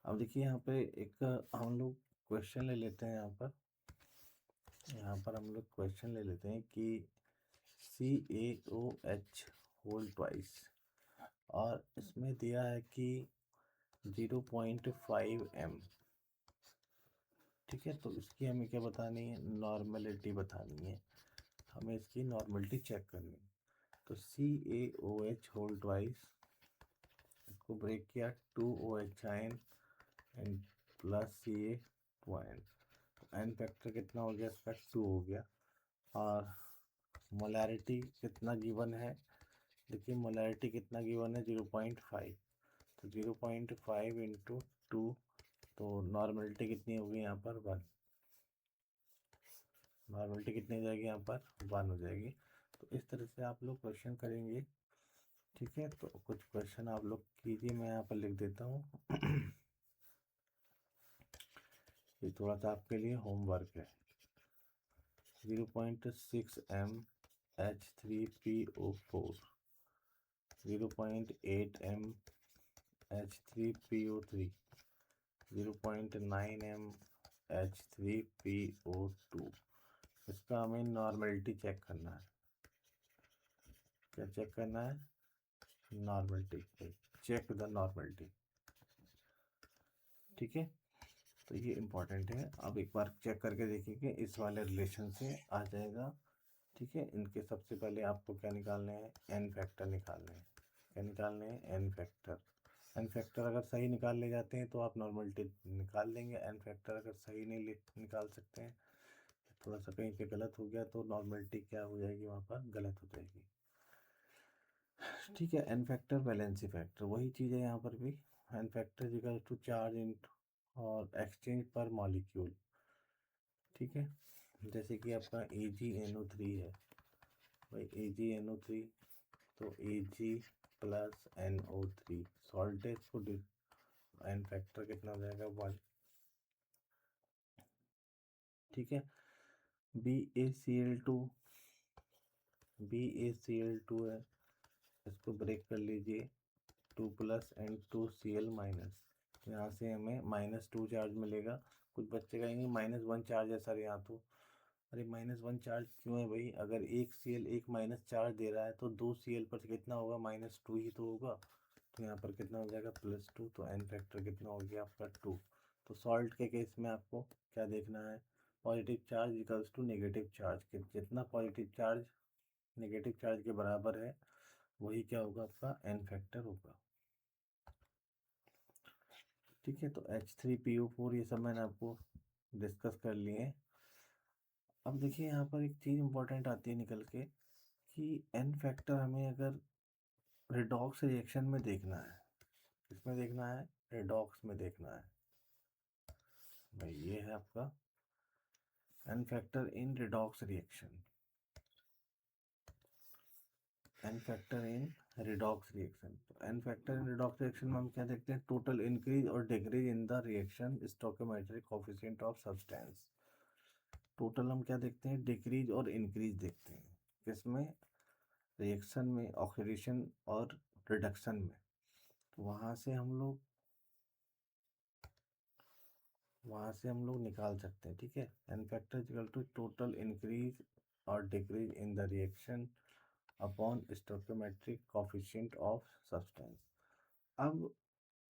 अब देखिए यहाँ पे एक हम लोग क्वेश्चन ले लेते हैं, यहाँ पर हम लोग क्वेश्चन ले लेते हैं कि CaOH होल ट्वाइस, और इसमें दिया है कि 0.5 m। ठीक है, तो इसकी हमें क्या बतानी है, नॉर्मलिटी बतानी है, हमें इसकी नॉर्मलिटी चेक करनी है। तो CaOH होल ट्वाइस, इसको ब्रेक किया 2OH ion and plus Ca point, n factor कितना हो गया इसका 2 हो गया, और मोलैरिटी कितना गिवन है, देखिए मोलैरिटी कितना गिवन है 0.5, तो 0.5 इंटू 2, तो नॉर्मलिटी कितनी होगी यहाँ पर 1, नॉर्मलिटी कितनी हो जाएगी यहाँ पर 1 हो जाएगी। तो इस तरह से आप लोग क्वेश्चन करेंगे, ठीक है। तो कुछ क्वेश्चन आप लोग कीजिए, मैं यहाँ पर लिख देता हूँ। ये थोड़ा सा आपके लिए होमवर्क है। 0.6 mH3PO4, 0.8 mH3PO3, 0.9 mH3PO2। इसका हमें नॉर्मलिटी चेक करना है। क्या चेक करना है? नॉर्मलिटी। चेक द नॉर्मलिटी, ठीक है। तो ये इम्पोर्टेंट है। अब एक बार चेक करके देखेंगे, इस वाले रिलेशन से आ जाएगा, ठीक है। इनके सबसे पहले आपको क्या निकालने हैं? एन फैक्टर निकालने हैं। क्या निकालने हैं? N factor. एन फैक्टर अगर सही निकाल ले जाते हैं तो आप नॉर्मलिटी निकाल लेंगे। एन फैक्टर अगर सही नहीं निकाल सकते हैं, थोड़ा सा कहीं पे गलत हो गया तो नॉर्मलिटी क्या हो जाएगी? वहाँ पर गलत हो जाएगी, ठीक है। एन फैक्टर वैलेंसी फैक्टर वही चीज़ है यहाँ पर भी। N factor equal to charge in और एक्सचेंज पर मॉलिक्यूल, ठीक है। जैसे कि आपका AgNO3 है भाई, AgNO3, तो Ag प्लस NO3 सॉल्ट है, इसको एन फैक्टर कितना हो जाएगा? 1, ठीक है। BaCl2, BaCl2 है, इसको ब्रेक कर लीजिए, 2 प्लस एंड 2Cl माइनस। यहाँ से हमें -2 चार्ज मिलेगा। कुछ बच्चे कहेंगे -1 चार्ज है सर यहाँ तो। अरे -1 चार्ज क्यों है भाई? अगर एक Cl एक माइनस चार्ज दे रहा है तो 2Cl पर कितना होगा? -2 ही तो होगा। तो यहाँ पर कितना हो जाएगा? +2। तो एन फैक्टर कितना हो गया आपका? 2। तो सॉल्ट के केस में आपको क्या देखना है? Positive charge equals to negative charge, जितना पॉजिटिव चार्ज नेगेटिव चार्ज के बराबर है वही क्या होगा? आपका एन फैक्टर होगा, ठीक है। तो H3PO4 ये सब मैंने आपको डिस्कस कर लिए। अब देखिए यहाँ पर एक चीज़ इंपॉर्टेंट आती है निकल के, कि एन फैक्टर हमें अगर रिडॉक्स रिएक्शन में देखना है, किसमें देखना है? रिडॉक्स में देखना है भाई। ये है आपका n factor in redox reaction, n factor in redox reaction. तो n factor in redox reaction में हम क्या देखते हैं? टोटल इंक्रीज और decrease in the reaction stoichiometric coefficient of substance. Total हम क्या देखते हैं? डिक्रीज और इंक्रीज देखते हैं, किसमें? रिएक्शन में, ऑक्सीडेशन और रिडक्शन में। तो वहाँ से हम लोग निकाल सकते हैं, ठीक है। N factor equal to total increase और decrease in the reaction upon stoichiometric coefficient of substance. अब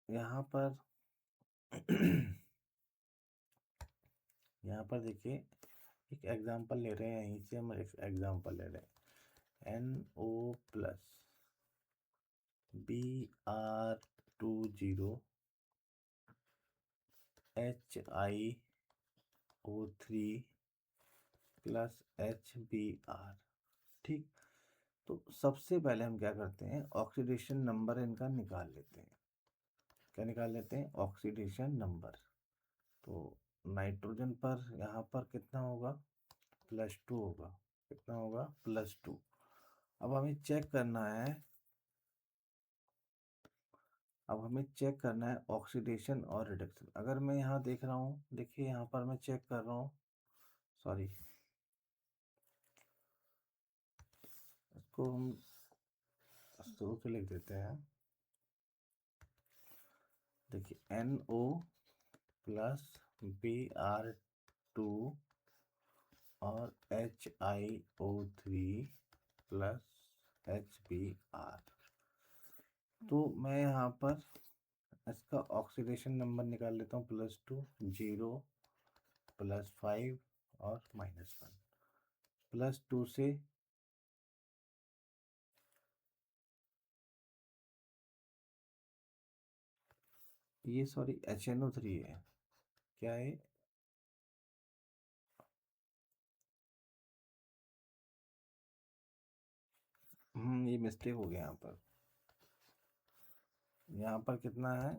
यहाँ पर यहाँ पर देखिए, एक एग्जांपल ले रहे हैं, यहीं से हम एक एग्जांपल ले रहे हैं। NO plus Br20 HiO3 plus HBr, ठीक। तो सबसे पहले हम क्या करते हैं? ऑक्सीडेशन नंबर इनका निकाल लेते हैं। क्या निकाल लेते हैं? Oxidation number. तो नाइट्रोजन पर यहाँ पर कितना होगा? +2 होगा। कितना होगा? +2। अब हमें चेक करना है ऑक्सीडेशन और रिडक्शन। अगर मैं यहाँ देख रहा हूँ, देखिए यहाँ पर मैं चेक कर रहा हूँ, सॉरी, इसको हम शुरू से लिख देते हैं। देखिए NO प्लस Br2 और HiO3 प्लस HBr। तो मैं यहाँ पर इसका ऑक्सीडेशन नंबर निकाल लेता हूँ। +2, 0, +5 और -1। +2 से ये सॉरी HNO3 है, क्या है? ये मिस्टेक हो गया यहाँ पर। यहाँ पर कितना है?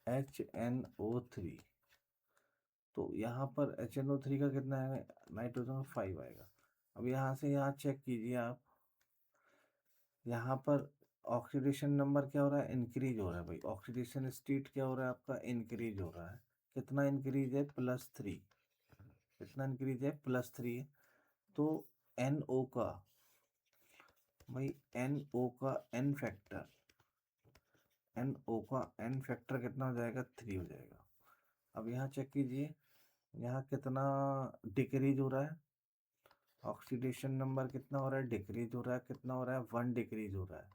HNO3, तो यहाँ पर HNO3 का कितना है, नाइट्रोजन 5 आएगा। अब यहाँ से यहाँ चेक कीजिए आप, यहाँ पर ऑक्सीडेशन नंबर क्या हो रहा है, इंक्रीज हो रहा है भाई। ऑक्सीडेशन स्टेट क्या हो रहा है आपका, इंक्रीज हो रहा है। कितना इंक्रीज है, +3। कितना इंक्रीज है, +3। तो NO का भाई, NO का एन फैक्टर, NO का एन फैक्टर कितना हो जाएगा, 3 हो जाएगा। अब यहाँ चेक कीजिए, यहाँ कितना डिक्रीज हो रहा है, ऑक्सीडेशन नंबर कितना हो रहा है, डिक्रीज हो रहा है। कितना हो रहा है, 1 डिक्रीज हो रहा है।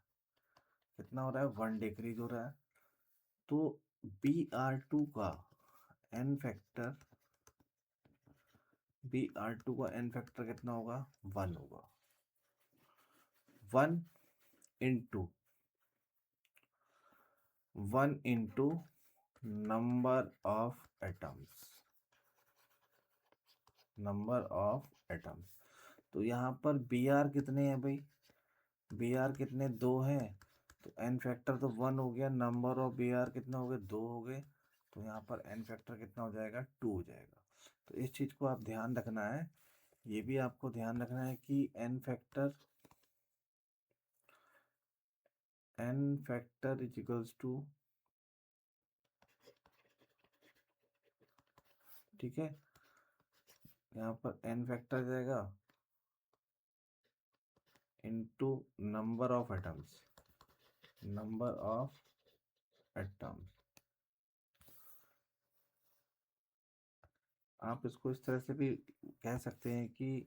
कितना हो रहा है, 1 डिक्रीज हो रहा है। तो Br2 का एन फैक्टर, Br2 का एन फैक्टर कितना होगा, 1 होगा। 1 into 1 into number of atoms, number of atoms. तो यहाँ पर Br कितने हैं भाई, Br कितने, 2 हैं। तो एन फैक्टर तो 1 हो गया, नंबर ऑफ Br कितना हो गए, 2 हो गए। तो यहाँ पर एन फैक्टर कितना हो जाएगा, 2 हो जाएगा। तो इस चीज़ को आप ध्यान रखना है, ये भी आपको ध्यान रखना है कि n factor is equals to, ठीक है, यहाँ पर एन फैक्टर जाएगा into number of atoms, number of atoms. आप इसको इस तरह से भी कह सकते हैं कि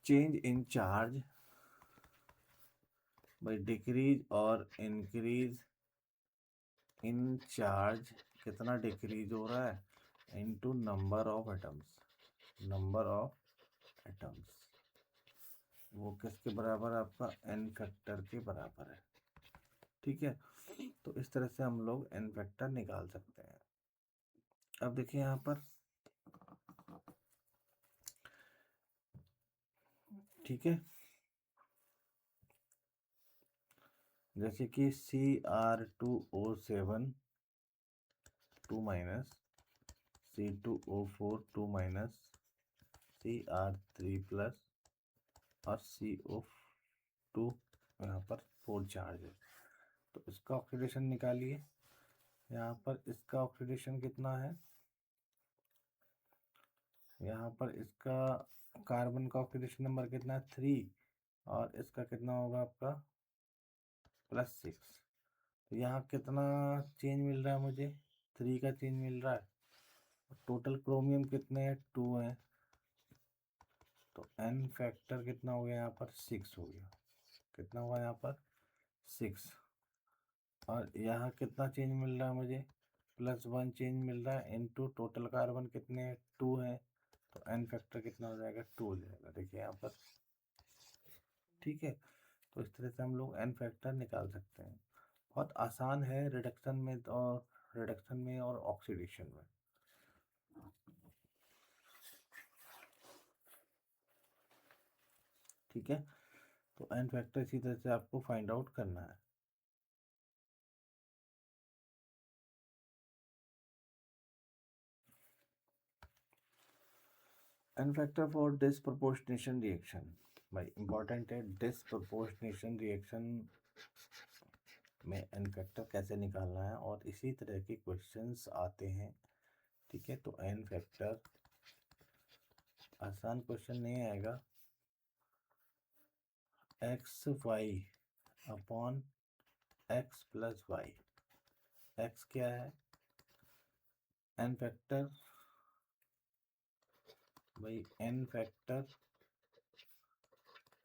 change in charge by decrease और इंक्रीज इन चार्ज, कितना डिक्रीज हो रहा है, into number of atoms, number of atoms. वो किसके बराबर है, आपका एन फैक्टर के बराबर है। ठीक है, तो इस तरह से हम लोग एन फैक्टर निकाल सकते हैं। अब देखिए यहाँ पर, ठीक है, जैसे कि Cr2O7 2 minus, C2O4 2 minus, Cr3 plus और CO2 यहाँ पर 4 चार्ज है। तो इसका ऑक्सीडेशन निकालिए। यहाँ पर इसका ऑक्सीडेशन कितना है, यहाँ पर इसका कार्बन का ऑक्सीडेशन नंबर कितना है, 3, और इसका कितना होगा आपका, +6। तो यहाँ कितना चेंज मिल रहा है मुझे, 3 का चेंज मिल रहा है। टोटल क्रोमियम कितने हैं, 2 हैं। तो एन फैक्टर कितना हो गया यहाँ पर, 6 हो गया। कितना हुआ यहाँ पर, 6। और यहाँ कितना चेंज मिल रहा है मुझे, +1 चेंज मिल रहा है, इनटू टोटल कार्बन कितने हैं, 2 हैं। तो एन फैक्टर कितना हो जाएगा, 2 हो जाएगा। देखिए यहाँ पर, ठीक है। तो इस तरह से हम लोग एन फैक्टर निकाल सकते हैं। बहुत आसान है रिडक्शन में, और ऑक्सीडेशन में। ठीक है, तो एन फैक्टर इसी तरह से आपको फाइंड आउट करना है। N factor for disproportionation reaction, भाई इंपॉर्टेंट है। डिसप्रपोर्शनेशन रिएक्शन में एन फैक्टर कैसे निकालना है, और इसी तरह के क्वेश्चंस आते हैं। ठीक है, तो एन फैक्टर आसान क्वेश्चन नहीं आएगा। XY अपॉन X+Y, X क्या है, एन फैक्टर, भाई एन फैक्टर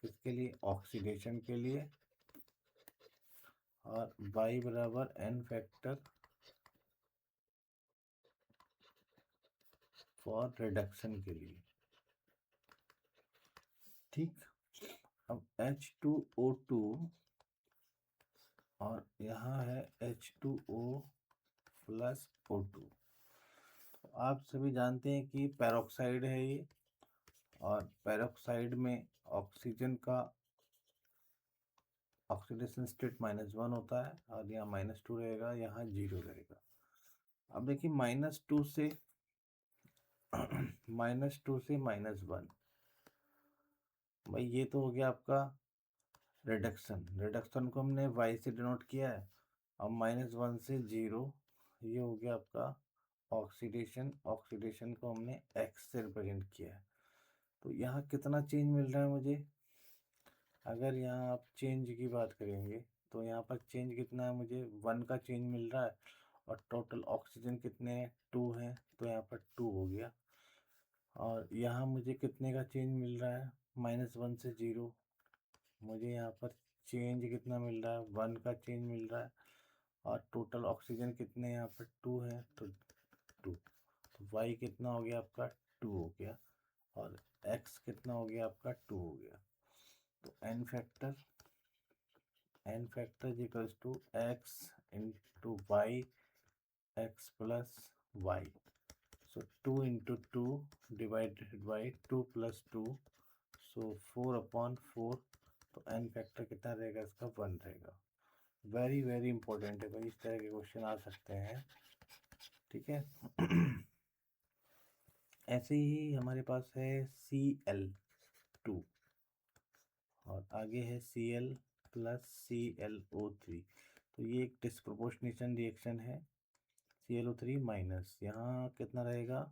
किसके लिए, ऑक्सीडेशन के लिए, और Y बराबर एन फैक्टर फॉर रिडक्शन के लिए। ठीक, अब H2O2 और यहाँ है H2O प्लस O2। तो आप सभी जानते हैं कि पेरोक्साइड है ये, और पेरोक्साइड में ऑक्सीजन का ऑक्सीडेशन स्टेट -1 होता है और यहाँ -2 रहेगा, यहाँ 0 रहेगा। अब देखिए -2 से -2 से -1, भाई ये तो हो गया आपका रिडक्शन। रिडक्शन को हमने y से डिनोट किया है। अब -1 से 0, ये हो गया आपका ऑक्सीडेशन। ऑक्सीडेशन को हमने x से रिप्रेजेंट किया है। तो यहाँ कितना चेंज मिल रहा है मुझे? अगर यहाँ आप चेंज की बात करेंगे तो यहाँ पर चेंज कितना है मुझे? 1 का चेंज मिल रहा है। और टोटल ऑक्सीजन कितने हैं? 2 हैं, तो यहाँ पर 2 हो गया। और यहाँ मुझे कितने का चेंज मिल रहा है? -1 से 0। मुझे यहाँ पर चेंज कितना मिल रहा है? 1 का चेंज मिल रहा है। और टोटल ऑक्सीजन कितने हैं यहाँ पर? 2 हैं, तो 2। तो y कितना हो गया आपका? 2 हो गया। और x कितना हो गया आपका? 2 हो गया। तो n factor equals to x into y, x plus y. So 2 into 2 divided by 2 plus 2, so 4/4। तो n फैक्टर कितना रहेगा इसका? 1 रहेगा। वेरी वेरी इंपॉर्टेंट है भाई, इस तरह के क्वेश्चन आ सकते हैं। ठीक है। ऐसे ही हमारे पास है Cl2 और आगे है Cl प्लस ClO3। तो ये एक डिस्प्रोपोर्शनेशन रिएक्शन है। ClO3 माइनस, यहाँ कितना रहेगा?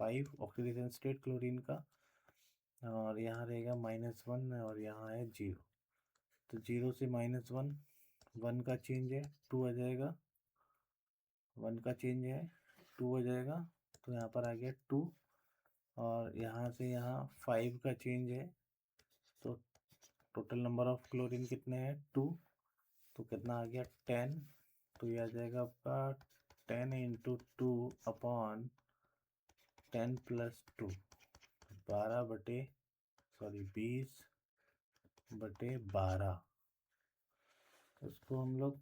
5 ऑक्सीडेशन स्टेट क्लोरीन का, और यहाँ रहेगा -1 और यहाँ है 0। तो 0 से -1, 1 का चेंज है, 2 आ जाएगा। 1 का चेंज है, 2 आ जाएगा। तो यहाँ पर आ गया 2। और यहाँ से यहाँ 5 का चेंज है, तो टोटल नंबर ऑफ क्लोरीन कितने हैं? 2। तो कितना आ गया? 10। तो ये आ जाएगा आपका 10 इंटू 2 अपॉन 10 प्लस 2, 20/12। इसको हम लोग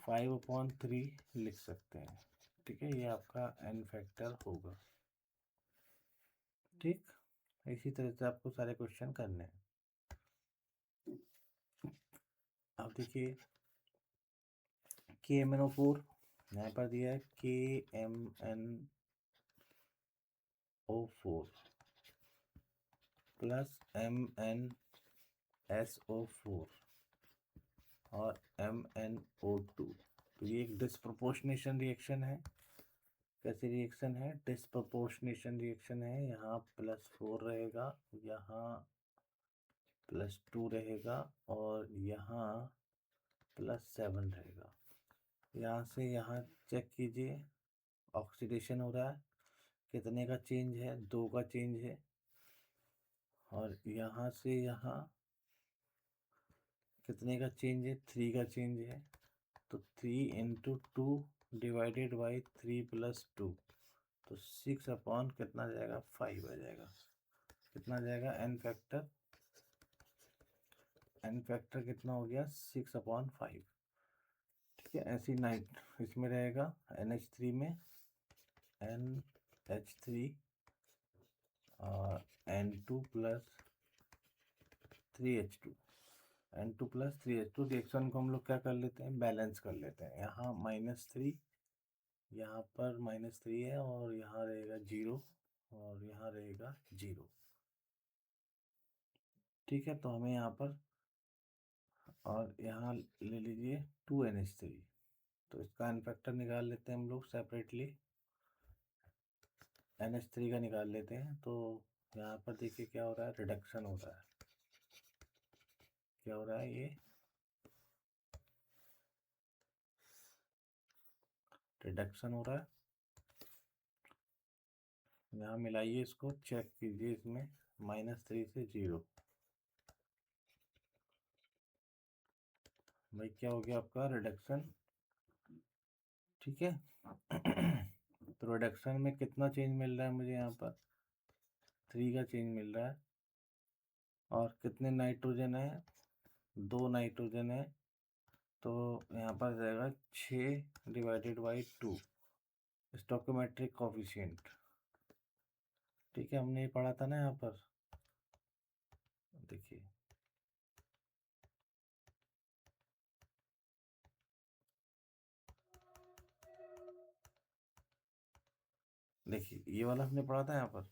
5/3 लिख सकते हैं। ठीक है, ये आपका n फैक्टर होगा। ठीक, इसी तरह से आपको सारे क्वेश्चन करने हैं। अब देखिए KMnO4 यहाँ पर दिया है, KMnO4 प्लस MnSO4 और MnO2। तो ये एक डिस्प्रोपोर्शनेशन रिएक्शन है। कैसी रिएक्शन है? डिस्प्रोपोर्शनेशन रिएक्शन है। यहाँ +4 रहेगा, यहाँ +2 रहेगा और यहाँ +7 रहेगा। यहाँ से यहाँ चेक कीजिए, ऑक्सीडेशन हो रहा है। कितने का चेंज है? 2 का चेंज है। और यहाँ से यहाँ कितने का चेंज है? 3 का चेंज है। तो 3 इंटू 2 डिवाइडेड बाई 3 प्लस 2, तो 6 अपॉन कितना जाएगा? 5 आ जाएगा। कितना जाएगा? n फैक्टर कितना हो गया? 6/5। ठीक है, ऐसी नाइट इसमें रहेगा NH3 में, NH3 और N2 plus 3H2। N2 plus 3H2 reaction को हम लोग क्या कर लेते हैं? बैलेंस कर लेते हैं। यहाँ -3, यहाँ पर -3 है और यहाँ रहेगा 0 और यहाँ रहेगा 0। ठीक है, तो हमें यहाँ पर, और यहाँ ले लीजिए 2NH3। तो इसका n फैक्टर निकाल लेते हैं हम लोग सेपरेटली। NH3 का निकाल लेते हैं। तो यहाँ पर देखिए क्या हो रहा है? रिडक्शन हो रहा है। क्या हो रहा है? ये रिडक्शन हो रहा है। यहाँ मिलाइए, इसको चेक कीजिए। इसमें -3 से 0, भाई क्या हो गया आपका? रिडक्शन। ठीक है। तो रिडक्शन में कितना चेंज मिल रहा है मुझे? यहाँ पर 3 का चेंज मिल रहा है। और कितने नाइट्रोजन है? 2 नाइट्रोजन है। तो यहाँ पर जाएगा 6/2 स्टोइकोमेट्रिक कोफिशिएंट। ठीक है, हमने ये पढ़ा था ना यहाँ पर। देखिए देखिए ये वाला हमने पढ़ा था यहाँ पर,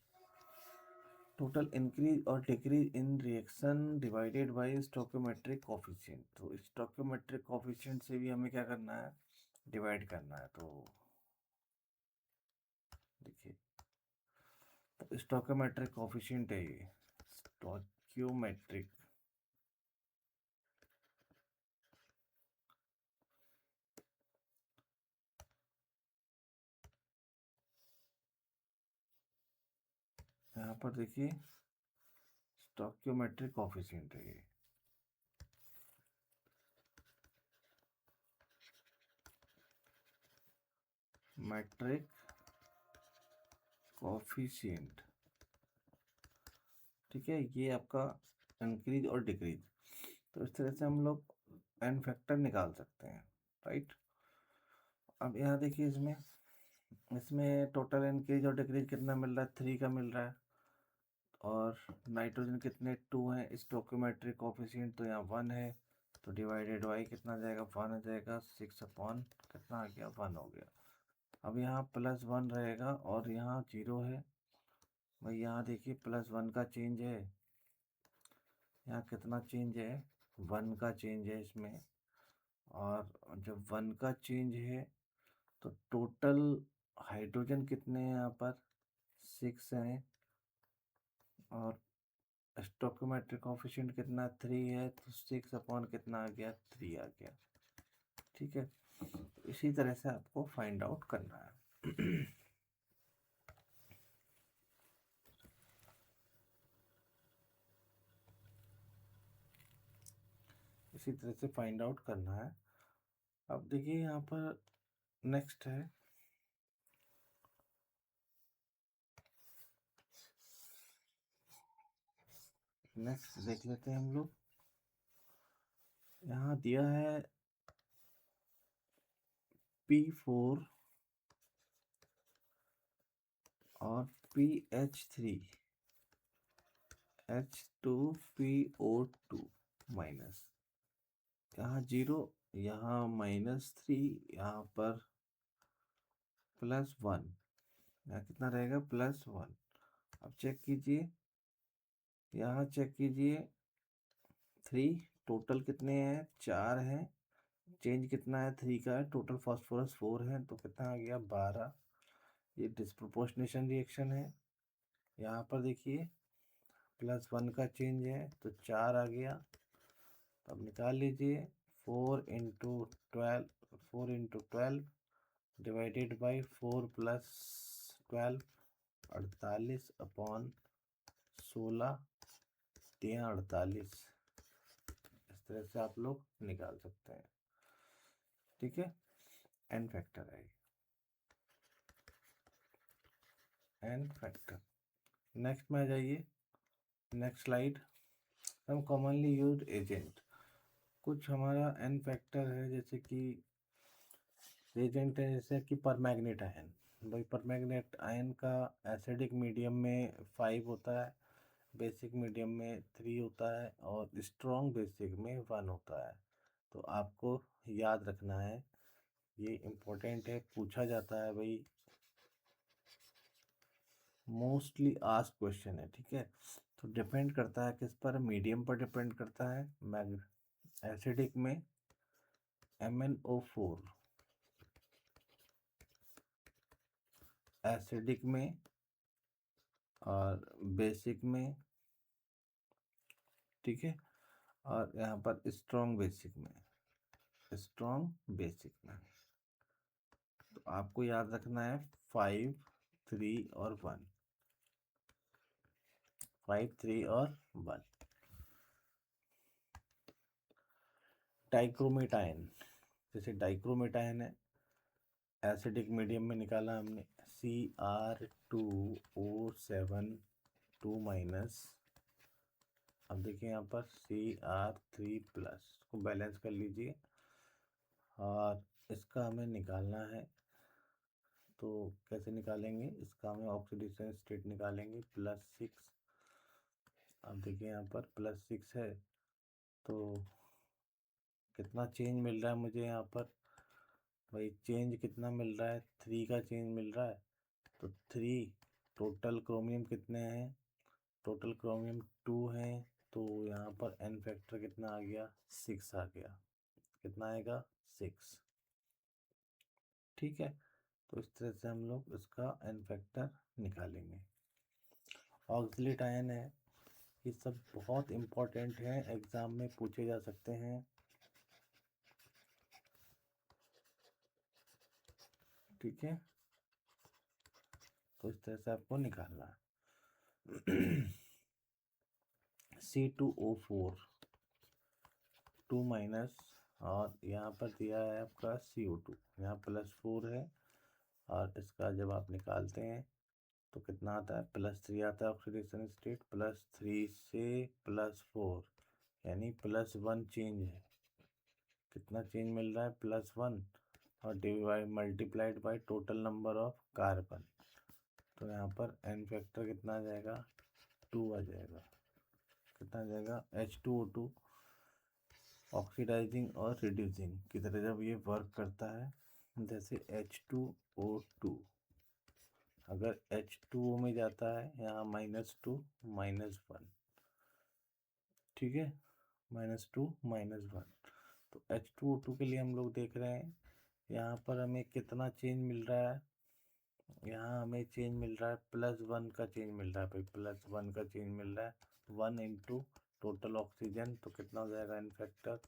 टोटल इंक्रीज और decrease in reaction divided by stoichiometric coefficient. तो स्टोइकोमेट्रिक कोफिशिएंट से भी हमें क्या करना है, डिवाइड करना है। तो देखिए, तो स्टोइकोमेट्रिक कोफिशिएंट है ये, स्टोइकोमेट्रिक, यहाँ पर देखिए स्टोइकोमेट्रिक कोफिशिएंट है ये। मैट्रिक कोफिशिएंट, ठीक है, ये आपका इंक्रीज और डिक्रीज। तो इस तरह से हम लोग एन फैक्टर निकाल सकते हैं, राइट। अब यहाँ देखिए इसमें इसमें टोटल इंक्रीज और डिक्रीज कितना मिल रहा है, 3 का मिल रहा है। और नाइट्रोजन कितने, 2 हैं। स्टोइकोमेट्रिक कोफिशिएंट तो यहाँ 1 है, तो डिवाइडेड बाई कितना आ जाएगा, 1 आ जाएगा। 6 अपॉन कितना आ गया, 1 हो गया। अब यहाँ +1 रहेगा और यहाँ 0 है। भाई यहाँ देखिए +1 का चेंज है, यहाँ कितना चेंज है, 1 का चेंज है इसमें। और जब 1 का चेंज है तो टोटल हाइड्रोजन कितने हैं यहाँ पर, 6 हैं। और स्टोइकोमेट्रिक कोफिशिएंट कितना, 3 है, तो 6 अपॉन कितना आ गया, 3 आ गया। ठीक है, इसी तरह से आपको फाइंड आउट करना है। इसी तरह से फाइंड आउट करना है। अब देखिए यहाँ पर नेक्स्ट है, नेक्स्ट देख लेते हैं हम लोग। यहाँ दिया है P4 और PH3 H2PO2 माइनस, यहाँ 0, यहाँ -3, यहाँ पर +1, यहाँ कितना रहेगा, +1। अब चेक कीजिए, यहाँ चेक कीजिए, 3, टोटल कितने हैं, 4 हैं। चेंज कितना है, 3 का है। टोटल फास्फोरस 4 है, तो कितना आ गया, 12। ये डिस्प्रोपोर्शनेशन रिएक्शन है। यहाँ पर देखिए +1 का चेंज है, तो 4 आ गया। अब निकाल लीजिए, 4 × 12 डिवाइडेड बाई 4 + 12, 48 अपॉन 16, 48। इस तरह से आप लोग निकाल सकते हैं, ठीक है। एन फैक्टर है, एन फैक्टर। नेक्स्ट में आ जाइए, नेक्स्ट स्लाइड। हम कॉमनली यूज एजेंट, कुछ हमारा एन फैक्टर है, जैसे कि एजेंट है, जैसे कि परमैंगनेट आयन। भाई परमैंगनेट आयन का एसिडिक मीडियम में 5 होता है, बेसिक मीडियम में 3 होता है, और स्ट्रॉन्ग बेसिक में 1 होता है। तो आपको याद रखना है, ये इम्पोर्टेंट है, पूछा जाता है भाई, मोस्टली आस्क क्वेश्चन है, ठीक है। तो डिपेंड करता है किस पर, मीडियम पर डिपेंड करता है। मैग एसिडिक में MnO4, एसिडिक में और बेसिक में, ठीक है। और यहाँ पर स्ट्रॉन्ग बेसिक में, स्ट्रॉन्ग बेसिक में। तो आपको याद रखना है 5, 3 और 1, 5, 3 और 1। डाइक्रोमेट आयन, जैसे डाइक्रोमेट आयन है, एसिडिक मीडियम में निकाला हमने, Cr2O7 2-। अब देखिए यहाँ पर Cr3+, को बैलेंस कर लीजिए, और इसका हमें निकालना है। तो कैसे निकालेंगे, इसका हमें ऑक्सीडेशन स्टेट निकालेंगे, +6। अब देखिए यहाँ पर +6 है, तो कितना चेंज मिल रहा है मुझे यहाँ पर, भाई चेंज कितना मिल रहा है, 3 का चेंज मिल रहा है। तो 3, टोटल क्रोमियम कितने हैं, टोटल क्रोमियम 2 हैं, तो यहाँ पर एन फैक्टर कितना आ गया, 6 आ गया, कितना आएगा, 6। ठीक है, तो इस तरह से हम लोग इसका एन फैक्टर निकालेंगे। ऑक्सलेट आयन है, ये सब बहुत इम्पोर्टेंट है, एग्जाम में पूछे जा सकते हैं। ठीक है, तो इस तरह से आपको निकालना है। C2O4 2 माइनस, और यहाँ पर दिया है आपका CO2, यहाँ +4 है, और इसका जब आप निकालते हैं तो कितना आता है, +3 आता है ऑक्सीडेशन स्टेट, +3 से +4 यानी +1 चेंज है। कितना चेंज मिल रहा है, +1, और divide multiplied by total number of carbon, तो यहाँ पर एन फैक्टर कितना आ जाएगा, 2 आ जाएगा। कितना आ जाएगा, H2O2 ऑक्सीडाइजिंग और रिड्यूसिंग की तरह जब ये वर्क करता है, जैसे H2O2 अगर H2O में जाता है, यहाँ -2 -1, ठीक है, -2 -1, तो H2O2 के लिए हम लोग देख रहे हैं यहाँ पर हमें कितना चेंज मिल रहा है, यहाँ हमें चेंज मिल रहा है +1 का चेंज मिल रहा है भाई, +1 का चेंज मिल रहा है, 1 इंटू टोटल ऑक्सीजन, तो कितना हो जाएगा इन फैक्टर,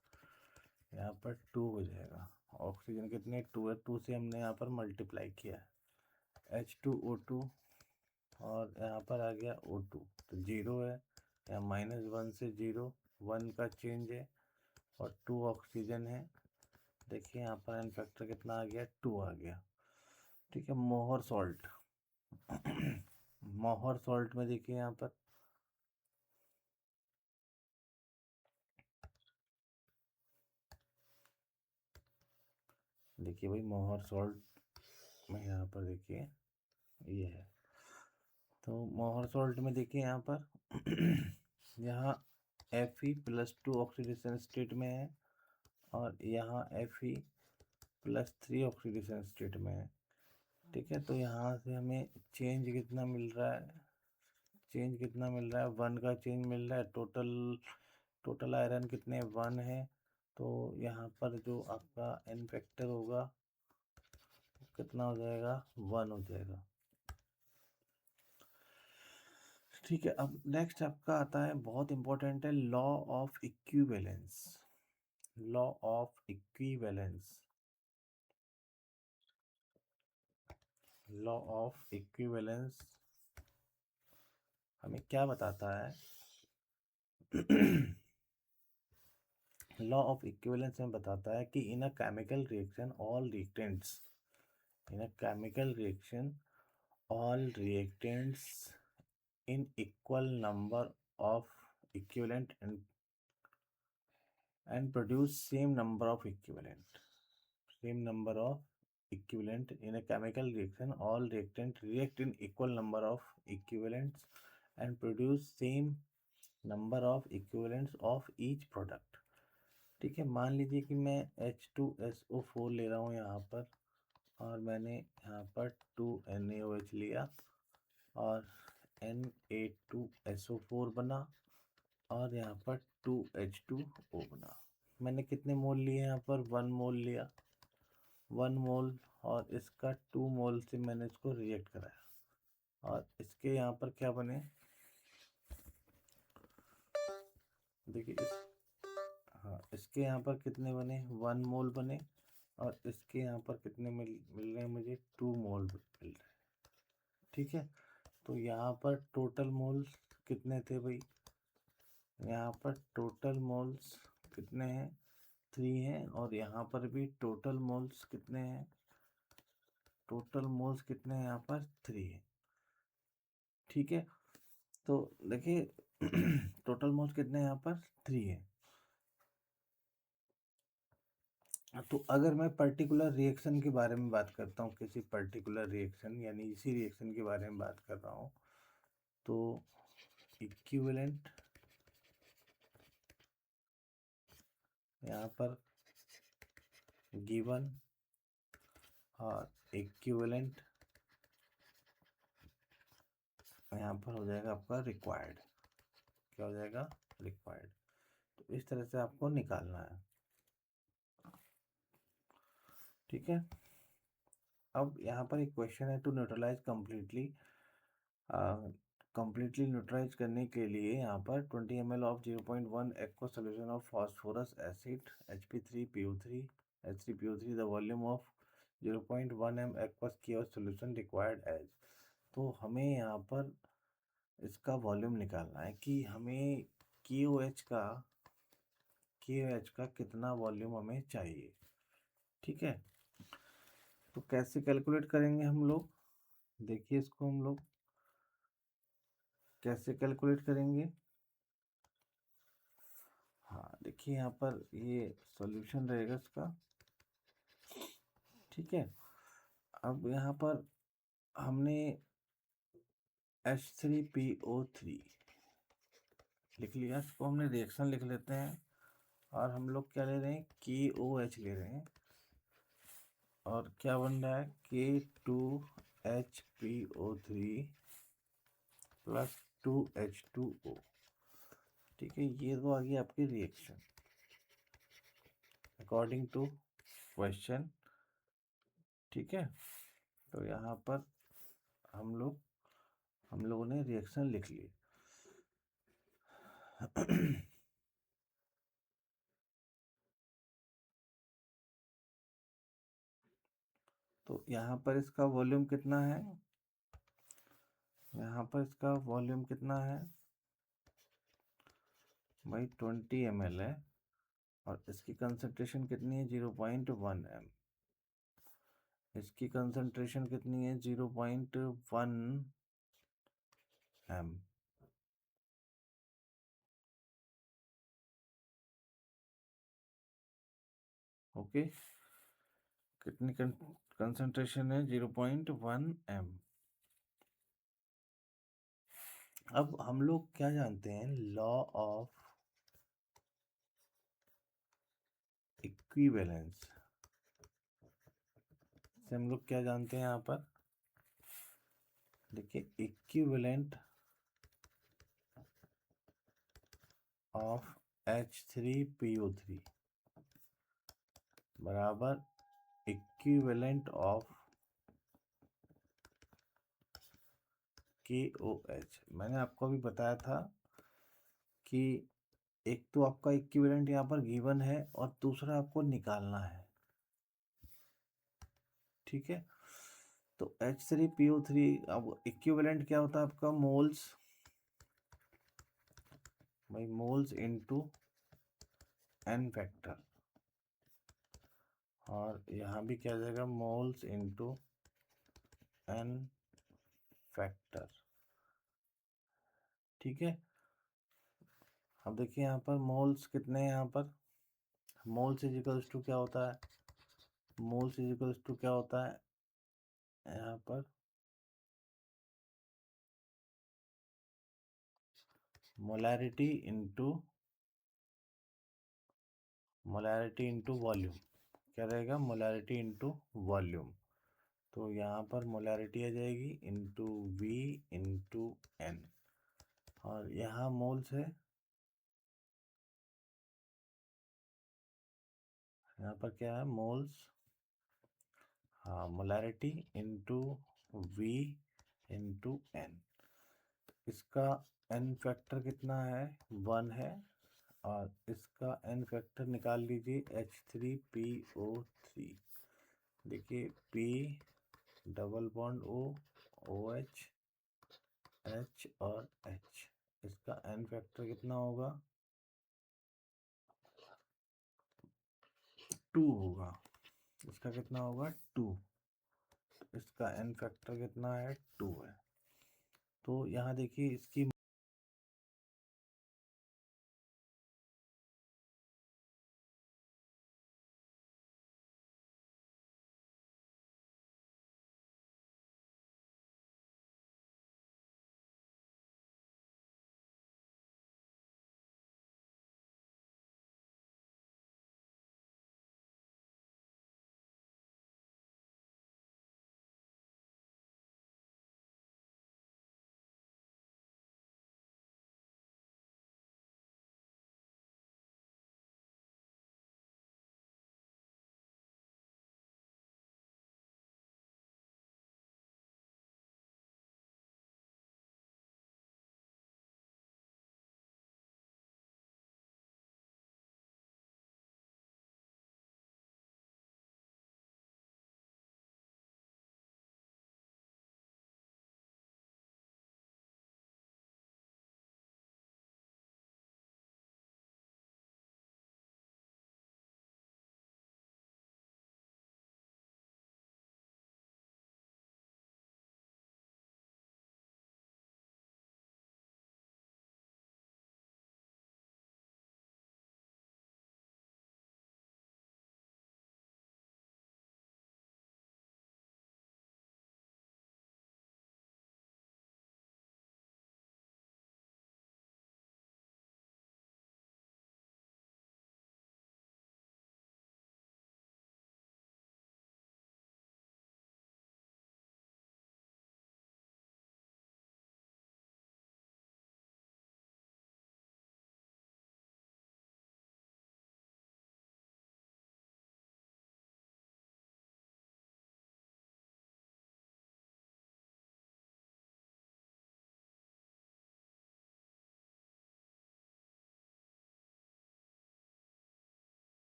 यहाँ पर 2 हो जाएगा। ऑक्सीजन कितने, 2 है, 2 से हमने यहाँ पर मल्टीप्लाई किया है, H2O2, और यहाँ पर आ गया O2, तो 0 है, यहाँ -1 से 0, 1 का चेंज है, और 2 ऑक्सीजन है। देखिए यहाँ पर एन फैक्टर कितना आ गया, 2 आ गया। ठीक है, मोहर सॉल्ट। मोहर सॉल्ट में देखिए यहाँ पर देखिए भाई, मोहर सॉल्ट में यहाँ पर देखिए ये है, तो मोहर सॉल्ट में देखिए यहाँ पर यहाँ Fe+2 ऑक्सीडेशन स्टेट में है, और यहाँ Fe+3 ऑक्सीडेशन स्टेट में है। ठीक है, तो यहाँ से हमें चेंज कितना मिल रहा है, चेंज कितना मिल रहा है, 1 का चेंज मिल रहा है, टोटल आयरन कितने, 1 है, तो यहाँ पर जो आपका एन फैक्टर होगा कितना हो जाएगा, 1 हो जाएगा। ठीक है, अब नेक्स्ट आपका आता है, बहुत इंपॉर्टेंट है, law of equivalence. Law of equivalence, law of equivalence हमें क्या बताता है? लॉ ऑफ इक्विवेलेंस में बताता है कि in a chemical reaction all reactants, in a chemical reaction all reactants in equal number of equivalent and produce same number of equivalent in a chemical reaction, all reactant react in equal number of equivalents and produce same number of equivalents of each product। ठीक है, मान लीजिए कि मैं H2SO4 ले रहा हूँ यहाँ पर, और मैंने यहाँ पर 2NaOH लिया, और Na2SO4 बना, और यहाँ पर 2H2O बना। मैंने कितने मोल लिए यहाँ पर, 1 मोल लिया, 1 मोल, और इसका 2 मोल से मैंने इसको रिएक्ट कराया, और इसके यहाँ पर क्या बने, देखिए हाँ, इसके यहाँ पर कितने बने, 1 मोल बने, और इसके यहाँ पर कितने मिल रहे हैं मुझे, 2 मोल मिल रहे हैं। ठीक है, तो यहाँ पर टोटल मोल्स कितने थे भाई, यहाँ पर टोटल मोल्स कितने हैं, 3 हैं, और यहाँ पर भी टोटल मोल्स कितने हैं, टोटल मोल्स कितने हैं, यहाँ पर 3 है। ठीक है, तो देखिए टोटल मोल्स कितने हैं, यहाँ पर 3 है। तो अगर मैं पर्टिकुलर रिएक्शन के बारे में बात करता हूँ, किसी पर्टिकुलर रिएक्शन यानी इसी रिएक्शन के बारे में बात कर रहा हूँ, तो इक्विवेलेंट यहाँ पर गिवन, और इक्विवेलेंट यहाँ पर हो जाएगा आपका रिक्वायर्ड। क्या हो जाएगा? रिक्वायर्ड। तो इस तरह से आपको निकालना है। ठीक है। अब यहाँ पर एक क्वेश्चन है, to neutralize completely. Completely neutralize करने के लिए यहाँ पर 20 ml of 0.1 aqua solution of phosphorous acid Hp3PO3 H3PO3 the volume of 0.1 m aqueous की सोल्यूशन रिक्वायर्ड एज। तो हमें यहाँ पर इसका वॉल्यूम निकालना है कि हमें KOH का कितना वॉल्यूम हमें चाहिए। ठीक है। तो कैसे कैलकुलेट करेंगे हम लोग? देखिए इसको हम लोग कैसे कैलकुलेट करेंगे। हाँ देखिए यहाँ पर ये सॉल्यूशन रहेगा इसका। ठीक है। अब यहाँ पर हमने H3PO3 लिख लिया, इसको हमने रिएक्शन लिख लेते हैं। और हम लोग क्या ले रहे हैं? KOH ले रहे हैं। और क्या बन रहा है? K2HPO3 plus 2H2O। ठीक है, ये तो आ गई आपकी रिएक्शन अकॉर्डिंग टू क्वेश्चन। ठीक है। तो यहाँ पर हम लोगों ने रिएक्शन लिख ली। तो यहाँ पर इसका वॉल्यूम कितना है? यहाँ पर इसका वॉल्यूम कितना है भाई? 20 ml है। और इसकी कंसंट्रेशन कितनी है? 0.1 m। इसकी कंसंट्रेशन कितनी है? 0.1 m। ओके। कितनी कंसंट्रेशन है? 0.1 m। अब हम लोग क्या जानते हैं? लॉ ऑफ इक्विवेलेंस से हम लोग क्या जानते हैं यहाँ पर? देखिए, इक्विवेलेंट ऑफ H3PO3 बराबर इक्विवेलेंट ऑफ KOH। मैंने आपको अभी बताया था कि एक तो आपका इक्विवेलेंट यहाँ पर गिवन है और दूसरा आपको निकालना है। ठीक है। तो H3PO3, अब इक्विवेलेंट क्या होता है आपका? मोल्स भाई, मोल्स इनटू n फैक्टर। और यहाँ भी क्या जाएगा? Moles into n factor. ठीक है। अब देखिए यहाँ पर मोल्स कितने हैं? यहाँ पर मोल्स इज इक्वल्स टू क्या होता है? मोल्स इज इक्वल्स टू क्या होता है यहाँ पर? Molarity into volume. क्या रहेगा? Molarity into volume. तो यहाँ पर मोलैरिटी आ जाएगी इंटू V इंटू N। और यहाँ मोल्स है, यहाँ पर क्या है? मोल्स। हाँ, molarity into V into N। इसका N फैक्टर कितना है? 1 है। और इसका N फैक्टर निकाल लीजिए, H3PO3। देखिए, P double bond OH H और H। इसका N फैक्टर कितना होगा? 2 होगा। इसका कितना होगा? 2। इसका N फैक्टर कितना है? 2 है। तो यहाँ देखिए इसकी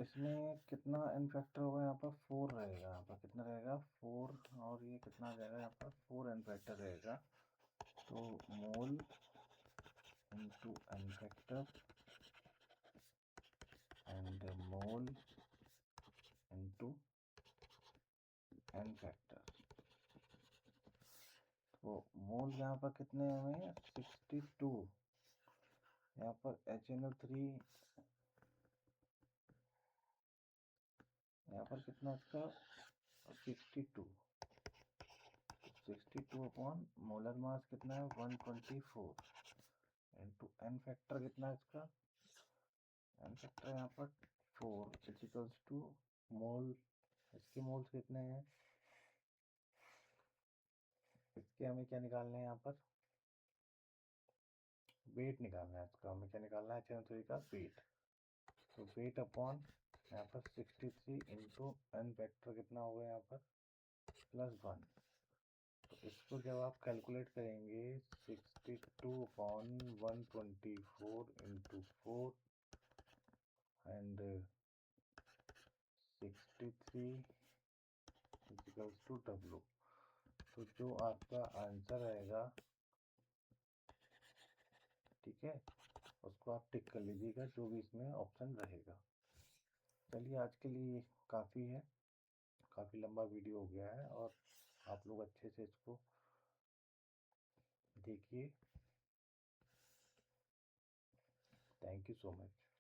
इसमें कितना एन फैक्टर होगा, यहाँ पर 4 रहेगा, यहाँ पर कितना रहेगा 4, और ये कितना आ जाएगा, यहाँ पर 4 एन फैक्टर रहेगा। तो mole into n factor and mole into n factor. तो मोल यहाँ पर कितने हमें 62, यहाँ पर HNO3 यहाँ पर कितना इसका 62, 62 अपॉन मोलर मास कितना है 124 इंटू एन फैक्टर कितना है इसका, एन फैक्टर यहाँ पर 4 इजिकल्स टू मोल, इसके मोल्स कितने हैं, इसके हमें क्या निकालना है, यहाँ पर वेट निकालना है, इसका हमें क्या निकालना है HNO3 का वेट। तो वेट अपॉन यहाँ पर 63 इंटू एन फैक्टर कितना होगा यहाँ पर +1। तो इसको जब आप कैलकुलेट करेंगे 62 upon 124 into 4 and 63 equals to W। तो जो आपका आंसर आएगा, ठीक है, उसको आप टिक कर लीजिएगा जो भी इसमें ऑप्शन रहेगा। चलिए आज के लिए काफ़ी है, काफ़ी लंबा वीडियो हो गया है, और आप लोग अच्छे से इसको देखिए। Thank you so much.